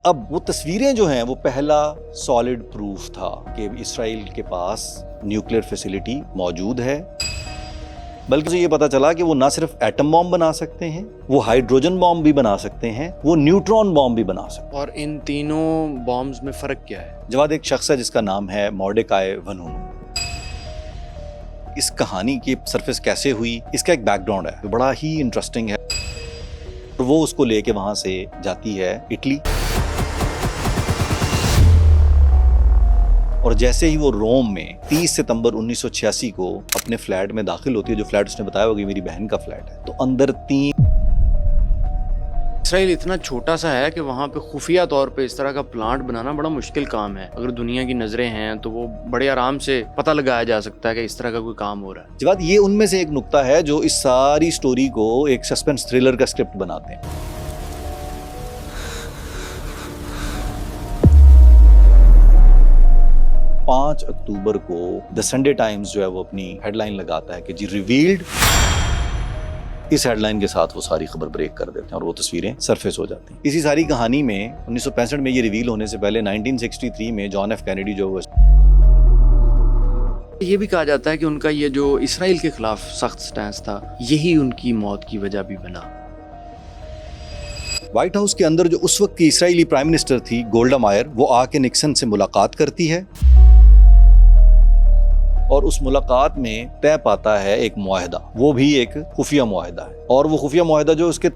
अब वो तस्वीरें जो हैं वो पहला सॉलिड प्रूफ था कि इसराइल के पास न्यूक्लियर फैसिलिटी मौजूद है। बल्कि ये पता चला कि वो ना सिर्फ एटम बॉम्ब बना सकते हैं, वो हाइड्रोजन बॉम्ब भी बना सकते हैं, वो न्यूट्रॉन बॉम्ब भी बना सकते हैं। और इन तीनों बॉम्ब्स में फर्क क्या है? जवाद एक शख्स है जिसका नाम है मोर्डेकाई वनूनू। इस कहानी की सरफेस कैसे हुई, इसका एक बैकग्राउंड है जो बड़ा ही इंटरेस्टिंग है। और वो उसको लेके वहां से जाती है इटली, और जैसे ही वो रोम में 30 सितंबर 1986 को अपने फ्लैट में दाखिल होती है, जो फ्लैट उसने बताया होगा मेरी बहन का फ्लैट है, तो अंदर 3। इसराइल इतना छोटा सा है कि वहाँ पे खुफिया तौर पे इस तरह का प्लांट बनाना बड़ा मुश्किल काम है। अगर दुनिया की नजरें हैं तो वो बड़े आराम से पता लगाया जा सकता है कि इस तरह का कोई काम हो रहा है। जवाब ये उनमें से एक नुक्ता है जो इस सारी स्टोरी को एक सस्पेंस थ्रिलर का स्क्रिप्ट बनाते हैं। पांच अक्टूबर को द संडे टाइम्स जो है वो अपनी हेडलाइन लगाता है कि जी रिवील्ड। इस हेडलाइन के साथ वो सारी खबर ब्रेक कर देते हैं और वो तस्वीरें सरफेस हो जाती हैं। इसी सारी कहानी में 1965 में ये रिवील होने से पहले 1963 में जॉन एफ कैनेडी जो ये भी कहा जाता है कि उनका ये जो इसराइल के खिलाफ सख्त स्टैंस था, यही उनकी मौत की वजह भी बना। व्हाइट हाउस के अंदर जो उस वक्त की इसराइली प्राइम मिनिस्टर थी गोल्डा मायर, वो आके निक्सन से मुलाकात करती है और उस मुलाकात में तय पाता है एक मुआहदा, वो भी एक खुफिया मुआहदा है। और वो खुफिया मुआहदा जो उसके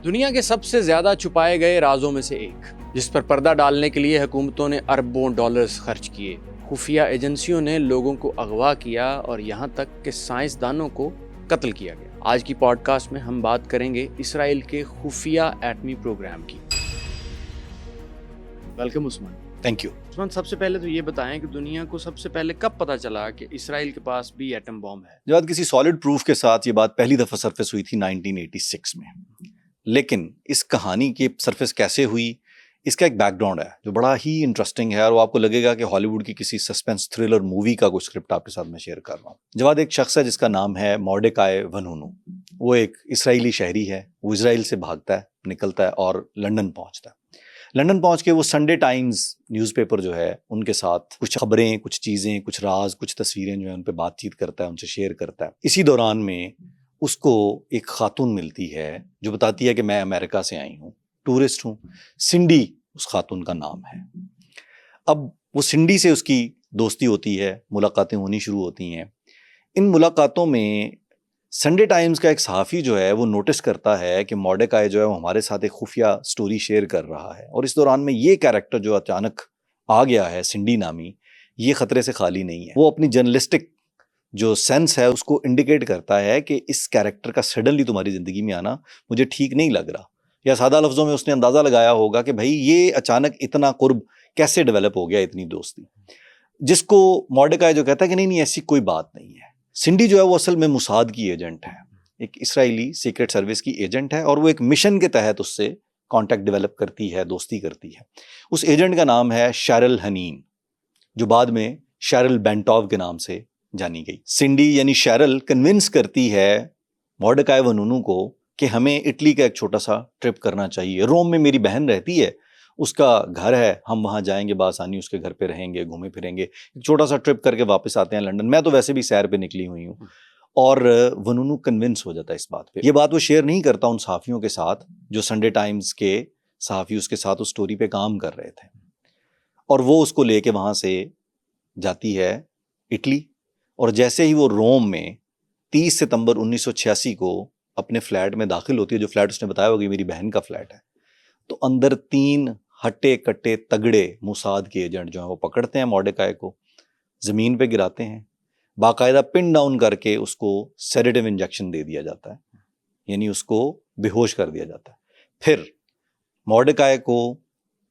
दुनिया के सबसे ज्यादा छुपाए गए राजों में से एक, जिस पर पर्दा डालने के लिए हुकूमतों ने अरबों डॉलर्स खर्च किए, खुफिया एजेंसियों ने लोगों को अगवा किया और यहाँ तक कि साइंसदानों को कत्ल किया गया। आज की पॉडकास्ट में हम बात करेंगे इसराइल के खुफिया एटमी प्रोग्राम की। Welcome Usman. Thank you. Usman, सबसे पहले तो ये बताएं कि दुनिया को सबसे पहले कब पता चला कि इसराइल के पास भी एटम बॉम्ब है? जब किसी सॉलिड प्रूफ के साथ ये बात पहली दफा सरफेस हुई थी 1986 में। लेकिन इस कहानी की सरफेस कैसे हुई, इसका एक बैकग्राउंड है जो बड़ा ही इंटरेस्टिंग है और वो आपको लगेगा कि हॉलीवुड की किसी सस्पेंस थ्रिलर मूवी का कोई स्क्रिप्ट आपके साथ मैं शेयर कर रहा हूँ। जवाद एक शख्स है जिसका नाम है मोर्डेकाई वनूनू। वो एक इसराइली शहरी है। वो इसराइल से भागता है, निकलता है और लंदन पहुंचता है। लंदन पहुंच के वो संडे टाइम्स न्यूज़पेपर जो है उनके साथ कुछ खबरें, कुछ चीज़ें, कुछ राज, कुछ तस्वीरें जो है उन पे बातचीत करता है, उनसे शेयर करता है। इसी दौरान में उसको एक खातून मिलती है जो बताती है कि मैं अमेरिका से आई हूँ, टूरिस्ट हूँ। सिंडी उस खातून का नाम है। अब वो सिंडी से उसकी दोस्ती होती है, मुलाकातें होनी शुरू होती हैं। इन मुलाकातों में संडे टाइम्स का एक सहाफ़ी जो है वो नोटिस करता है कि मोर्डेकाई जो है वो हमारे साथ एक खुफिया स्टोरी शेयर कर रहा है। और इस दौरान में ये कैरेक्टर जो अचानक आ गया है, सिंडी नामी, ये ख़तरे से खाली नहीं है। वो अपनी जर्नलिस्टिक जो सेंस है उसको इंडिकेट करता है कि इस कैरेक्टर का सडनली तुम्हारी ज़िंदगी में आना मुझे ठीक नहीं लग रहा। या सादा लफ्ज़ों में उसने अंदाज़ा लगाया होगा कि भाई ये अचानक इतना कुर्ब कैसे डेवलप हो गया, इतनी दोस्ती। जिसको मोर्डेकाई जो कहता है कि नहीं नहीं ऐसी कोई बात नहीं है। सिंडी जो है वो असल में मुसाद की एजेंट है, एक इसराइली सीक्रेट सर्विस की एजेंट है और वो एक मिशन के तहत उससे कांटेक्ट डेवलप करती है, दोस्ती करती है। उस एजेंट का नाम है शैरल हनीन, जो बाद में शैरल बेंटोव के नाम से जानी गई। सिंडी यानी शैरल कन्विंस करती है मोर्डेकाई वनूनू को कि हमें इटली का एक छोटा सा ट्रिप करना चाहिए। रोम में मेरी बहन रहती है, उसका घर है, हम वहाँ जाएंगे बआसानी, उसके घर पे रहेंगे, घूमे फिरेंगे, एक छोटा सा ट्रिप करके वापस आते हैं लंदन। मैं तो वैसे भी सैर पे निकली हुई हूँ। और वनूनू कन्विंस हो जाता है इस बात पे। ये बात वो शेयर नहीं करता उन सहाफ़ियों के साथ जो संडे टाइम्स के सहाफ़ी उसके साथ उस स्टोरी पे काम कर रहे थे। और वो उसको लेके वहाँ से जाती है इटली, और जैसे ही वो रोम में 30 सितंबर 1986 को अपने फ्लैट में दाखिल होती है, जो फ्लैट उसने बताया होगा मेरी बहन का फ्लैट है, तो अंदर 3 हट्टे कट्टे तगड़े मुसाद के एजेंट जो हैं वो पकड़ते हैं मोर्डेकाई को, ज़मीन पे गिराते हैं, बाकायदा पिन डाउन करके उसको सेडेटिव इंजेक्शन दे दिया जाता है, यानी उसको बेहोश कर दिया जाता है। फिर मोर्डेकाई को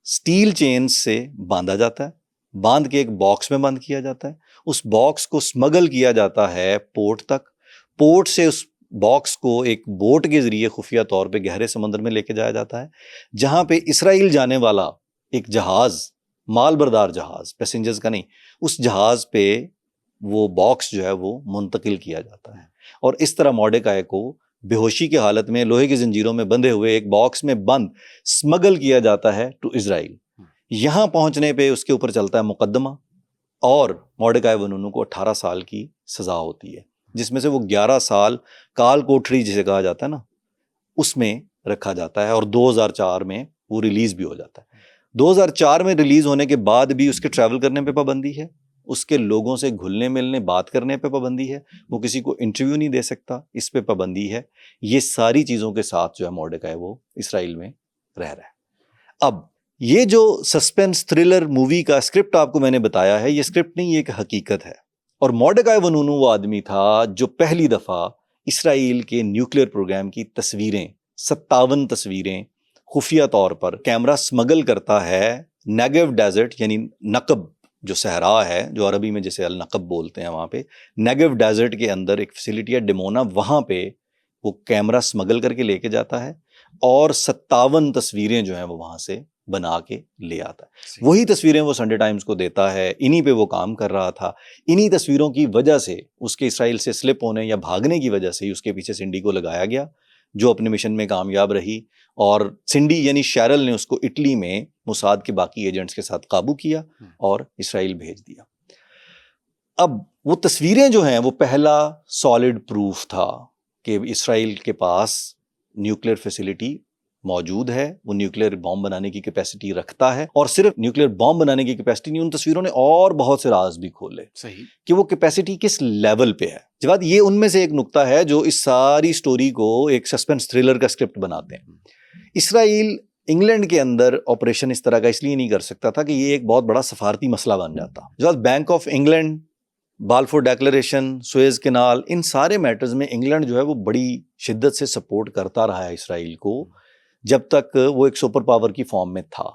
स्टील चेन से बांधा जाता है, बांध के एक बॉक्स में बंद किया जाता है। उस बॉक्स को स्मगल किया जाता है पोर्ट तक। पोर्ट से उस बॉक्स को एक बोट के जरिए खुफिया तौर पे गहरे समंदर में लेके जाया जाता है, जहां पे इसराइल जाने वाला एक जहाज, माल बरदार जहाज, पैसेंजर्स का नहीं, उस जहाज पे वो बॉक्स जो है वो मुंतकिल किया जाता है। और इस तरह मोर्डेकाई को बेहोशी की हालत में लोहे की जंजीरों में बंधे हुए एक बॉक्स में बंद स्मगल किया जाता है टू इजराइल। यहाँ पहुंचने पे उसके ऊपर चलता है मुकदमा और मॉर्डेकाई वनूनू को 18 साल की सजा होती है, जिसमें से वो 11 साल काल कोठरी जिसे कहा जाता है ना, उसमें रखा जाता है और 2004 में वो रिलीज भी हो जाता है। 2004 में रिलीज होने के बाद भी उसके ट्रैवल करने पे पाबंदी है, उसके लोगों से घुलने मिलने बात करने पे पाबंदी है, वो किसी को इंटरव्यू नहीं दे सकता, इस पे पाबंदी है। ये सारी चीज़ों के साथ जो है मॉर्डेकाई वो इसराइल में रह रहा है। अब ये जो सस्पेंस थ्रिलर मूवी का स्क्रिप्ट आपको मैंने बताया है, ये स्क्रिप्ट नहीं, ये एक हकीकत है। और मॉर्डेकाई वनूनू वो आदमी था जो पहली दफ़ा इसराइल के न्यूक्लियर प्रोग्राम की तस्वीरें, 57 तस्वीरें खुफिया तौर पर कैमरा स्मगल करता है नेगेव डेजर्ट, यानी नकब जो सहरा है, जो अरबी में जैसे अल नकब बोलते हैं, वहाँ पे नेगेव डेजर्ट के अंदर एक फैसिलिटी है डिमोना, वहाँ पे वो कैमरा स्मगल करके लेके जाता है और 57 तस्वीरें जो हैं वो वहाँ से बना के ले आता है। वही तस्वीरें वो संडे टाइम्स को देता है, इन्हीं पे वो काम कर रहा था। इन्हीं तस्वीरों की वजह से, उसके इसराइल से स्लिप होने या भागने की वजह से ही उसके पीछे सिंडी को लगाया गया, जो अपने मिशन में कामयाब रही। और सिंडी यानी शैरल ने उसको इटली में मुसाद के बाकी एजेंट्स के साथ काबू किया और इसराइल भेज दिया। अब वो तस्वीरें जो हैं वो पहला सॉलिड प्रूफ था कि इसराइल के पास न्यूक्लियर फैसिलिटी मौजूद है, वो न्यूक्लियर बॉम्ब बनाने की कैपेसिटी रखता है। और सिर्फ न्यूक्लियर बॉम्ब बनाने की कैपेसिटी नहीं, उन तस्वीरों ने और बहुत से राज भी खोले सही कि वो कैपेसिटी किस लेवल पे है। जवाब ये उनमें से एक नुक्ता है जो इस सारी स्टोरी को एक सस्पेंस थ्रिलर का स्क्रिप्ट बनाते हैं। इसराइल इंग्लैंड के अंदर ऑपरेशन इस तरह का इसलिए नहीं कर सकता था कि ये एक बहुत बड़ा सफारती मसला बन जाता। जवाब Bank of England, Balfour Declaration, Suez Canal, इन सारे मैटर्स में इंग्लैंड जो है वो बड़ी शिद्दत से सपोर्ट करता रहा है इसराइल को, जब तक वो एक सुपर पावर की फॉर्म में था।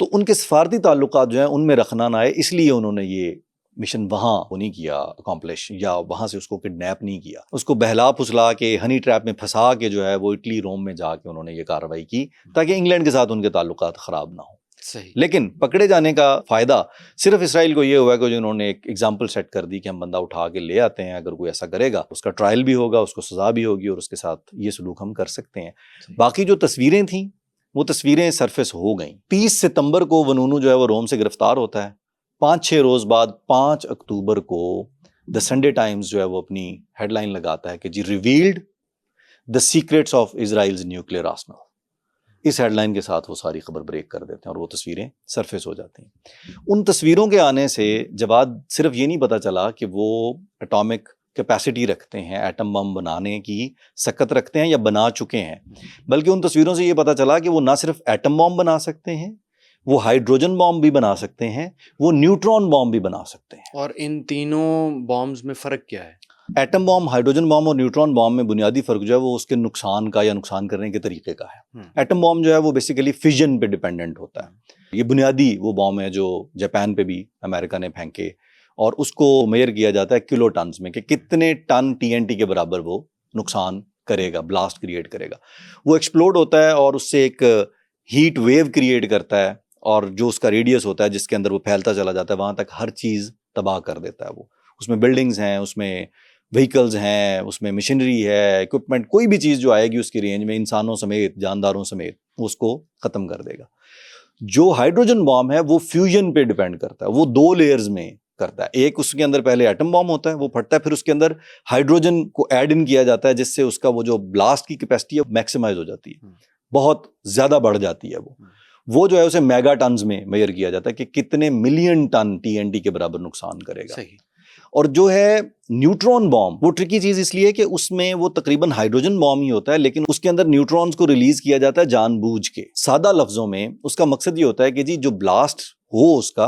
तो उनके सफारती ताल्लुकात जो हैं उनमें रखना ना आए, इसलिए उन्होंने ये मिशन वहाँ वो नहीं किया अकॉम्प्लिश, या वहाँ से उसको किडनैप नहीं किया, उसको बहला फुसला के हनी ट्रैप में फंसा के जो है वो इटली रोम में जाके उन्होंने ये कार्रवाई की ताकि इंग्लैंड के साथ उनके ताल्लुकात ख़राब ना हो। सही। लेकिन पकड़े जाने का फ़ायदा सिर्फ इसराइल को ये हुआ कि उन्होंने एक एग्जाम्पल सेट कर दी कि हम बंदा उठा के ले आते हैं, अगर कोई ऐसा करेगा उसका ट्रायल भी होगा, उसको सज़ा भी होगी और उसके साथ ये सलूक हम कर सकते हैं। बाकी जो तस्वीरें थीं वो तस्वीरें सरफेस हो गई। 30 सितंबर को वनूनू जो है वो रोम से गिरफ्तार होता है। 5-6 रोज़ बाद 5 अक्टूबर को द संडे टाइम्स जो है वो अपनी हेडलाइन लगाता है कि जी revealed the secrets of Israel's nuclear arsenal. इस हेडलाइन के साथ वो सारी खबर ब्रेक कर देते हैं और वो तस्वीरें सरफेस हो जाती हैं। उन तस्वीरों के आने से जवाब सिर्फ ये नहीं पता चला कि वो एटॉमिक कैपेसिटी रखते हैं, एटम बम बनाने की सकत रखते हैं या बना चुके हैं, बल्कि उन तस्वीरों से ये पता चला कि वो ना सिर्फ एटम बम बना सकते हैं, वो हाइड्रोजन बॉम्ब भी बना सकते हैं, वो न्यूट्रॉन बॉम्ब भी बना सकते हैं। और इन तीनों बॉम्ब्स में फ़र्क क्या है? एटम बॉम्ब, हाइड्रोजन बॉम्ब और न्यूट्रॉन बॉम्ब में बुनियादी फ़र्क जो है वो उसके नुकसान का या नुकसान करने के तरीके का है। एटम बॉम्ब जो है वो बेसिकली फिजन पे डिपेंडेंट होता है। ये बुनियादी वो बॉम्ब है जो जापान पे भी अमेरिका ने फेंके और उसको मेजर किया जाता है किलो टन्स में कि कितने टन TNT के बराबर वो नुकसान करेगा, ब्लास्ट क्रिएट करेगा। वो एक्सप्लोड होता है और उससे एक हीट वेव क्रिएट करता है और जो उसका रेडियस होता है जिसके अंदर वो फैलता चला जाता है वहाँ तक हर चीज़ तबाह कर देता है। वो उसमें बिल्डिंग्स हैं, उसमें व्हीकल्स हैं, उसमें मशीनरी है, इक्विपमेंट, कोई भी चीज़ जो आएगी उसकी रेंज में इंसानों समेत, जानदारों समेत, उसको ख़त्म कर देगा। जो हाइड्रोजन बॉम्ब है वो फ्यूजन पे डिपेंड करता है, वो 2 लेयर्स में करता है। एक उसके अंदर पहले एटम बॉम्ब होता है, वो फटता है, फिर उसके अंदर हाइड्रोजन को ऐड इन किया जाता है जिससे उसका वो जो ब्लास्ट की कैपेसिटी है मैक्सिमाइज हो जाती है, बहुत ज़्यादा बढ़ जाती है। वो जो है उसे मेगा टन्स में मेजर किया जाता है कि कितने मिलियन टन TNT के बराबर नुकसान करेगा। सही। और जो है न्यूट्रॉन बॉम्ब, वो ट्रिकी चीज़ इसलिए कि उसमें वो तकरीबन हाइड्रोजन बॉम्ब ही होता है लेकिन उसके अंदर न्यूट्रॉन्स को रिलीज किया जाता है जानबूझ के। सादा लफ्जों में उसका मकसद ये होता है कि जी जो ब्लास्ट हो उसका,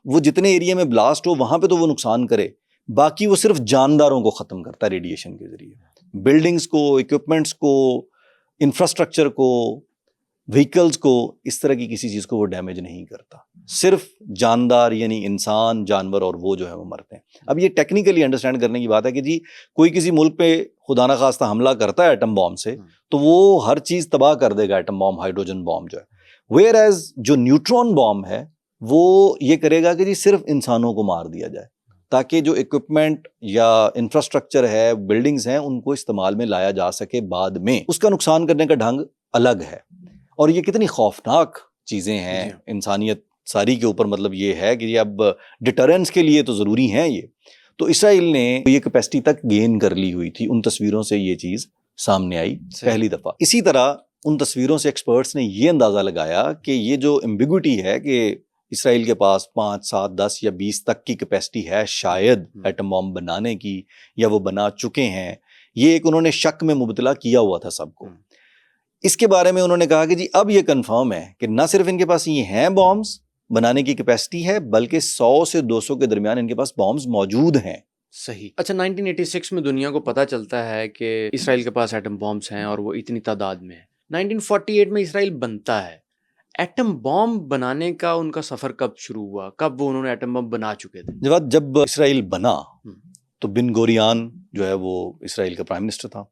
वो जितने एरिया में ब्लास्ट हो वहां पे तो वो नुकसान करे, बाकी वो सिर्फ जानदारों को ख़त्म करता है रेडिएशन के जरिए, बिल्डिंग्स को, इक्विपमेंट्स को, इंफ्रास्ट्रक्चर को, व्हीकल्स को, इस तरह की किसी चीज़ को वो डैमेज नहीं करता। सिर्फ जानदार यानी इंसान, जानवर और वो जो है वो मरते हैं। अब ये टेक्निकली अंडरस्टैंड करने की बात है कि जी कोई किसी मुल्क पे खुदा ना खास्ता हमला करता है एटम बॉम्ब से तो वो हर चीज़ तबाह कर देगा, एटम बॉम्ब, हाइड्रोजन बॉम्ब जो है। वेयर एज जो न्यूट्रॉन बॉम्ब है वो ये करेगा कि जी सिर्फ इंसानों को मार दिया जाए ताकि जो इक्विपमेंट या इंफ्रास्ट्रक्चर है, बिल्डिंग्स हैं, उनको इस्तेमाल में लाया जा सके बाद में। उसका नुकसान करने का ढंग अलग है। और ये कितनी खौफनाक चीज़ें हैं इंसानियत सारी के ऊपर, मतलब ये है कि ये अब डिटरेंस के लिए तो ज़रूरी हैं ये। तो इसराइल ने ये कैपेसिटी तक गेन कर ली हुई थी, उन तस्वीरों से ये चीज़ सामने आई पहली दफ़ा। इसी तरह उन तस्वीरों से एक्सपर्ट्स ने ये अंदाज़ा लगाया कि ये जो एम्बिग्विटी है कि इसराइल के पास 5, 7, 10 या 20 तक की कैपेसिटी है शायद एटम बॉम्ब बनाने की, या वो बना चुके हैं, ये एक उन्होंने शक में मुबतला किया हुआ था सबको। इसके बारे में उन्होंने कहा कि जी अब ये कंफर्म है कि ना सिर्फ इनके पास ये हैं बॉम्ब्स बनाने की कैपेसिटी है, बल्कि 100 से 200 के दरमियान इनके पास बॉम्ब्स मौजूद हैं। सही। अच्छा, 1986 में दुनिया को पता चलता है कि इसराइल के पास एटम बॉम्ब्स हैं और वो इतनी तादाद में है। 1948 में इसराइल बनता है। एटम बॉम्ब बनाने का उनका सफर कब शुरू हुआ? कब वो उन्होंने एटम बॉम्ब बना चुके थे? जब इसराइल बना तो बिन गोरियान जो है वो इसराइल का प्राइम मिनिस्टर था,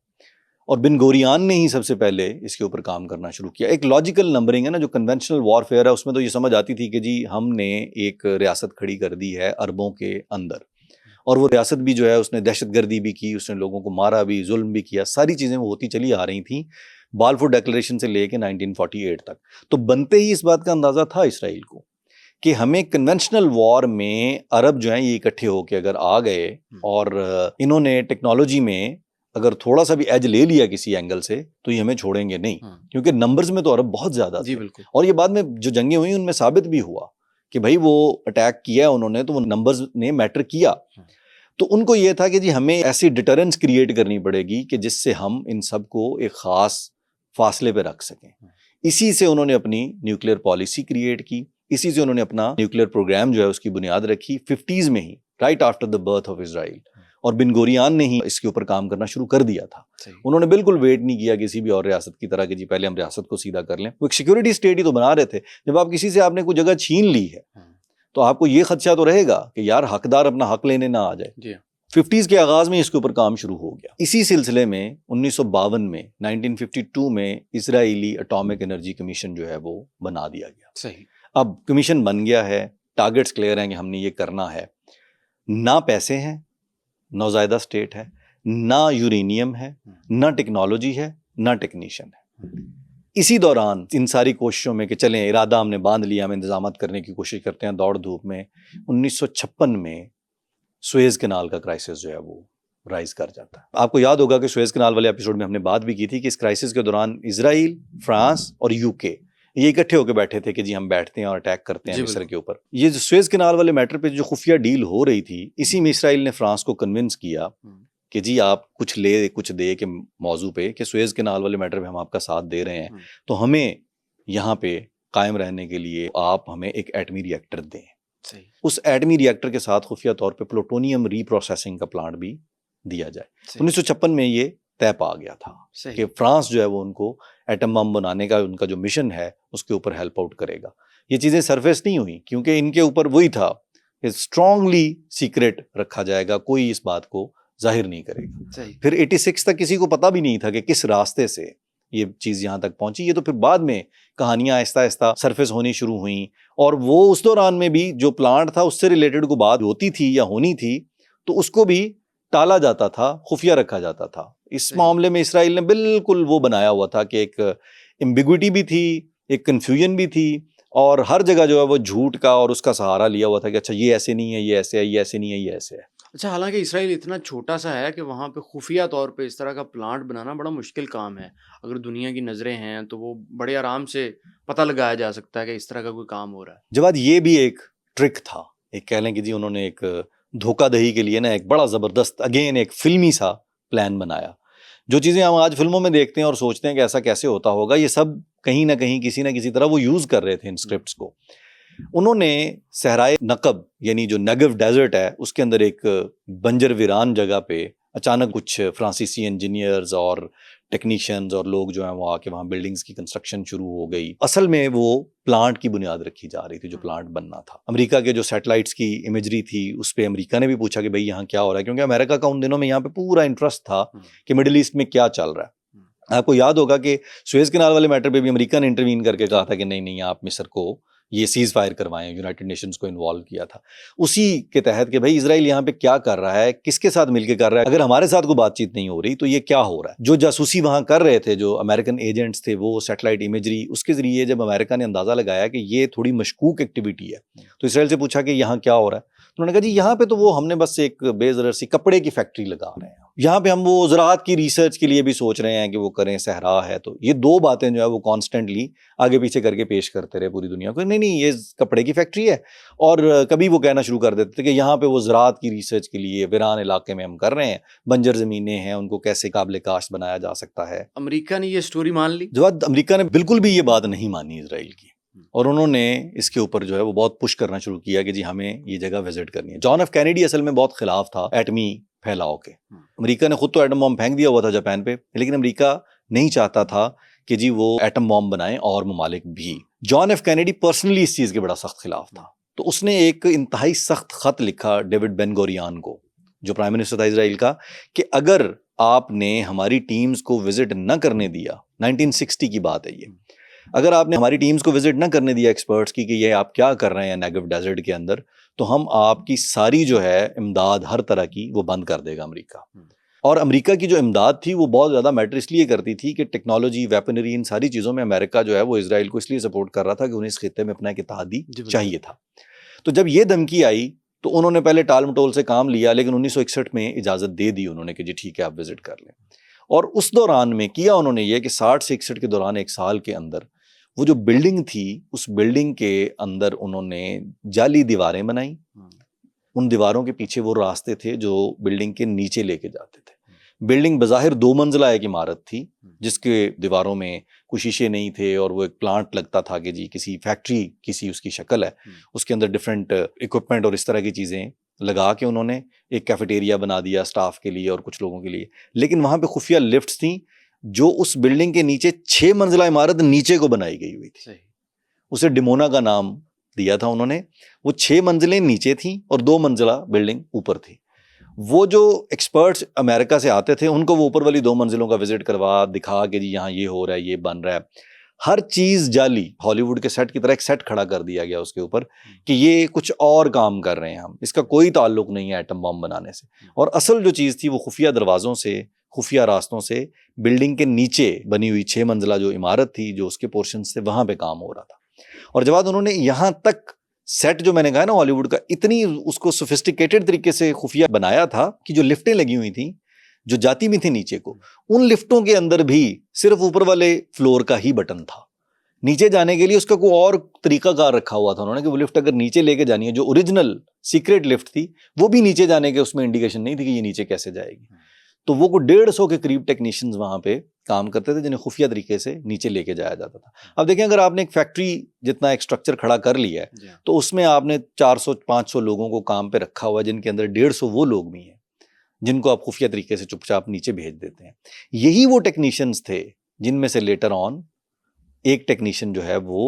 और बिन गोरियान ने ही सबसे पहले इसके ऊपर काम करना शुरू किया। एक लॉजिकल नंबरिंग है ना, जो कन्वेंशनल वॉरफेयर है, उसमें तो ये समझ आती थी कि जी हमने एक रियासत खड़ी कर दी है अरबों के अंदर, और वो रियासत भी जो है उसने दहशतगर्दी भी की, उसने लोगों को मारा भी, जुल्म भी किया, सारी चीज़ें वो होती चली आ रही थी बालफुर डिक्लेरेशन से लेके 1948 तक। तो बनते ही इस बात का अंदाज़ा था इसराइल को कि हमें कन्वेंशनल वॉर में अरब जो हैं ये इकट्ठे होके अगर आ गए और इन्होंने टेक्नोलॉजी में अगर थोड़ा सा भी एज ले लिया किसी एंगल से, तो ये हमें छोड़ेंगे नहीं, क्योंकि नंबर्स में तो अरब बहुत ज़्यादा थे। बिल्कुल। और ये बाद में जो जंगें हुई उनमें साबित भी हुआ कि भाई वो अटैक किया उन्होंने, तो वो नंबर्स ने मैटर किया। तो उनको ये था कि जी हमें ऐसी डिटरेंस क्रिएट करनी पड़ेगी कि जिससे हम इन सब को एक ख़ास फासले पे रख सकें। इसी से उन्होंने अपनी न्यूक्लियर पॉलिसी क्रिएट की, इसी से उन्होंने अपना न्यूक्लियर प्रोग्राम जो है उसकी बुनियाद रखी 50s में ही, right after the birth of Israel. और बिन गोरियान ने ही इसके ऊपर काम करना शुरू कर दिया था। उन्होंने बिल्कुल वेट नहीं किया किसी भी और रियासत की तरह कि जी पहले हम रियासत को सीधा कर लें। वो एक सिक्योरिटी स्टेट ही तो बना रहे थे। जब आप किसी से आपने कोई जगह छीन ली है तो आपको ये खदशा तो रहेगा कि यार हकदार अपना हक लेने ना आ जाए। 50s के आगाज में इसके ऊपर काम शुरू हो गया। इसी सिलसिले में 1952 में 1952 में इजरायली एटॉमिक एनर्जी कमीशन जो है वो बना दिया गया। सही। अब कमीशन बन गया है, टारगेट्स क्लियर हैं कि हमने ये करना है। ना पैसे हैं, नौज़ायदा स्टेट है, ना यूरेनियम है, ना टेक्नोलॉजी है, ना टेक्नीशियन है। इसी दौरान इन सारी कोशिशों में कि चलें इरादा हमने बांध लिया, हम इंतजामात करने की कोशिश करते हैं दौड़ धूप में, 1956 में सुएज कैनाल का क्राइसिस जो है वो राइज कर जाता है। आपको याद होगा कि सुएज कैनाल वाले एपिसोड में हमने बात भी की थी कि इस क्राइसिस के दौरान इजराइल, फ्रांस और यूके ये इकट्ठे होकर बैठे थे कि जी हम बैठते हैं और अटैक करते हैं मिस्र के ऊपर। ये जो सुएज कैनाल वाले मैटर पे जो खुफिया डील हो रही थी, इसी में इसराइल ने फ्रांस को कन्विंस किया कि जी आप कुछ ले कुछ दे के मौजू पे कि सुएज कैनाल वाले मैटर पे हम आपका साथ दे रहे हैं, तो हमें यहाँ पे कायम रहने के लिए आप हमें एक एटमी रिएक्टर दें। उस एटमी रिएक्टर के साथ खुफिया तौर पे प्लूटोनियम रीप्रोसेसिंग का प्लांट भी दिया जाए। 1956 में ये तय पा गया था कि फ्रांस जो है वो उनको एटम बम बनाने का उनका जो मिशन है उसके ऊपर हेल्प आउट करेगा। ये चीज़ें सरफेस नहीं हुई क्योंकि इनके ऊपर वही था कि स्ट्रांगली सीक्रेट रखा जाएगा, कोई इस बात को जाहिर नहीं करेगा। फिर 86 तक किसी को पता भी नहीं था कि किस रास्ते से ये चीज़ यहाँ तक पहुंची। ये तो फिर बाद में कहानियाँ आहिस्ता आहिस्ता सरफेस होनी शुरू हुई, और वो उस दौरान में भी जो प्लांट था उससे रिलेटेड को बात होती थी या होनी थी तो उसको भी टाला जाता था, खुफिया रखा जाता था। इस मामले में इसराइल ने बिल्कुल वो बनाया हुआ था कि एक एम्बिग्विटी भी थी, एक कन्फ्यूजन भी थी, और हर जगह जो है वो झूठ का और उसका सहारा लिया हुआ था कि अच्छा ये ऐसे नहीं है, ये ऐसे है, ये ऐसे नहीं है, ये ऐसे है। अच्छा, हालांकि इसराइल इतना छोटा सा है कि वहाँ पे खुफिया तौर पे इस तरह का प्लांट बनाना बड़ा मुश्किल काम है। अगर दुनिया की नज़रें हैं तो वो बड़े आराम से पता लगाया जा सकता है कि इस तरह का कोई काम हो रहा है। जवाद, ये भी एक ट्रिक था, एक कह लें कि जी उन्होंने एक धोखाधही के लिए ना एक बड़ा ज़बरदस्त अगेन एक फिल्मी सा प्लान बनाया। जो चीज़ें हम आज फिल्मों में देखते हैं और सोचते हैं कि ऐसा कैसे होता होगा, ये सब कहीं ना कहीं किसी ना किसी तरह वो यूज़ कर रहे थे इन स्क्रिप्ट्स को। उन्होंने सहराए नकब यानी जो नेगेव डेजर्ट है उसके अंदर एक बंजर वीरान जगह पे अचानक कुछ फ्रांसीसी इंजीनियर्स और टेक्नीशियंस और लोग जो हैं वो आके वहाँ बिल्डिंग्स की कंस्ट्रक्शन शुरू हो गई। असल में वो प्लांट की बुनियाद रखी जा रही थी, जो प्लांट बनना था। अमेरिका के जो सैटेलाइट्स की इमेजरी थी उस पर अमेरिका ने भी पूछा कि भाई यहाँ क्या हो रहा है, क्योंकि अमेरिका का उन दिनों में यहाँ पे पूरा इंटरेस्ट था कि मिडिल ईस्ट में क्या चल रहा है। आपको याद होगा कि सुएज कैनाल वाले मैटर पे भी अमेरिका ने इंटरवीन करके कहा था कि नहीं नहीं आप मिस्र को ये सीज फायर करवाएं, यूनाइटेड नेशंस को इन्वॉल्व किया था उसी के तहत कि भाई इजराइल यहाँ पे क्या कर रहा है, किसके साथ मिलकर कर रहा है, अगर हमारे साथ कोई बातचीत नहीं हो रही तो ये क्या हो रहा है। जो जासूसी वहाँ कर रहे थे, जो अमेरिकन एजेंट्स थे, वो सैटेलाइट इमेजरी, उसके जरिए जब अमेरिका ने अंदाजा लगाया कि ये थोड़ी मशकूक एक्टिविटी है, तो इसराइल से पूछा कि यहाँ क्या हो रहा है। उन्होंने कहा जी यहाँ पे तो वो हमने बस एक बेजर सी कपड़े की फैक्ट्री लगा रहे हैं, यहाँ पे हम वो ज़राअत की रिसर्च के लिए भी सोच रहे हैं कि वो करें, सहरा है। तो ये दो बातें जो है वो कॉन्स्टेंटली आगे पीछे करके पेश करते रहे पूरी दुनिया को, नहीं नहीं ये कपड़े की फैक्ट्री है। और कभी वो कहना शुरू कर देते थे कि यहाँ पे वो ज़राअत की रिसर्च के लिए वीरान इलाके में हम कर रहे हैं, बंजर ज़मीनें हैं, उनको कैसे काबिल काश्त बनाया जा सकता है। अमेरिका ने ये स्टोरी मान ली? जवाब अमेरिका ने बिल्कुल भी ये बात नहीं मानी इसराइल की, और उन्होंने इसके ऊपर जो है वो बहुत पुश करना शुरू किया कि जी हमें ये जगह विजिट करनी है। जॉन एफ कैनेडी असल में बहुत खिलाफ था एटमी फैलाव के। अमेरिका ने खुद तो एटम बॉम्ब फेंक दिया हुआ था जापान पे, लेकिन अमेरिका नहीं चाहता था कि जी वो एटम बॉम्ब बनाए और ममालिक भी। जॉन एफ कैनेडी पर्सनली इस चीज़ के बड़ा सख्त खिलाफ था, तो उसने एक इंतहाई सख्त खत लिखा डेविड बेन गोरियान को, जो प्राइम मिनिस्टर था इसराइल का, कि अगर आपने हमारी टीम्स को विजिट न करने दिया, 1960 की बात है ये, अगर आपने हमारी टीम्स को विजिट ना करने दिया एक्सपर्ट्स की कि ये आप क्या कर रहे हैं नेगेव डेजर्ट के अंदर, तो हम आपकी सारी जो है इमदाद हर तरह की वो बंद कर देगा अमेरिका। और अमेरिका की जो इमदाद थी वो बहुत ज़्यादा मैटर इसलिए करती थी कि टेक्नोलॉजी, वेपनरी, इन सारी चीज़ों में अमेरिका जो है वो इसराइल को इसलिए सपोर्ट कर रहा था कि उन्हें इस खित्ते में अपना एक इत्तेहादी चाहिए था। तो जब ये धमकी आई तो उन्होंने पहले टाल मटोल से काम लिया, लेकिन 1961 में इजाज़त दे दी उन्होंने कि जी ठीक है आप विजिट कर लें। और उस दौरान में किया उन्होंने ये कि 60 से 61 के दौरान एक साल के अंदर वो जो बिल्डिंग थी उस बिल्डिंग के अंदर उन्होंने जाली दीवारें बनाई। उन दीवारों के पीछे वो रास्ते थे जो बिल्डिंग के नीचे लेके जाते थे। बिल्डिंग बज़ाहिर 2 मंजिला एक इमारत थी जिसके दीवारों में कुछ शीशे नहीं थे, और वो एक प्लांट लगता था कि जी किसी फैक्ट्री किसी उसकी शक्ल है, उसके अंदर डिफरेंट इक्विपमेंट और इस तरह की चीज़ें लगा के उन्होंने एक कैफेटेरिया बना दिया स्टाफ के लिए और कुछ लोगों के लिए। लेकिन वहाँ पे खुफिया लिफ्ट्स थी जो उस बिल्डिंग के नीचे 6 मंजिला इमारत नीचे को बनाई गई हुई थी। उसे डिमोना का नाम दिया था उन्होंने। वो 6 मंजिलें नीचे थी और 2 मंजिला बिल्डिंग ऊपर थी। वो जो एक्सपर्ट्स अमेरिका से आते थे उनको वो ऊपर वाली 2 मंजिलों का विजिट करवा दिखा कि जी यहाँ ये हो रहा है, ये बन रहा है, हर चीज़ जाली, हॉलीवुड के सेट की तरह एक सेट खड़ा कर दिया गया उसके ऊपर कि ये कुछ और काम कर रहे हैं हम, इसका कोई ताल्लुक नहीं है एटम बॉम्ब बनाने से। और असल जो चीज़ थी वो खुफिया दरवाज़ों से, खुफिया रास्तों से बिल्डिंग के नीचे बनी हुई 6 मंजिला जो इमारत थी, जो उसके पोर्शन से, वहाँ पे काम हो रहा था। और जब उन्होंने यहाँ तक सेट जो मैंने कहा ना हॉलीवुड का, इतनी उसको सोफिस्टिकेटेड तरीके से खुफिया बनाया था कि जो लिफ्टें लगी हुई थी जो जाती भी थी नीचे को, उन लिफ्टों के अंदर भी सिर्फ ऊपर वाले फ्लोर का ही बटन था। नीचे जाने के लिए उसका कोई और तरीकाकार रखा हुआ था उन्होंने कि वो लिफ्ट अगर नीचे लेके जानी है, जो ओरिजिनल सीक्रेट लिफ्ट थी वो भी नीचे जाने के उसमें इंडिकेशन नहीं थी कि ये नीचे कैसे जाएगी। तो वो को 150 के करीब टेक्नीशियंस वहाँ पे काम करते थे जिन्हें खुफिया तरीके से नीचे लेके जाया जाता था। अब देखें, अगर आपने एक फैक्ट्री जितना एक स्ट्रक्चर खड़ा कर लिया है तो उसमें आपने 400-500 लोगों को काम पे रखा हुआ है, जिनके अंदर 150 वो लोग भी हैं जिनको आप खुफिया तरीके से चुपचाप नीचे भेज देते हैं। यही वो टेक्नीशियंस थे जिनमें से लेटर ऑन एक टेक्नीशियन जो है वो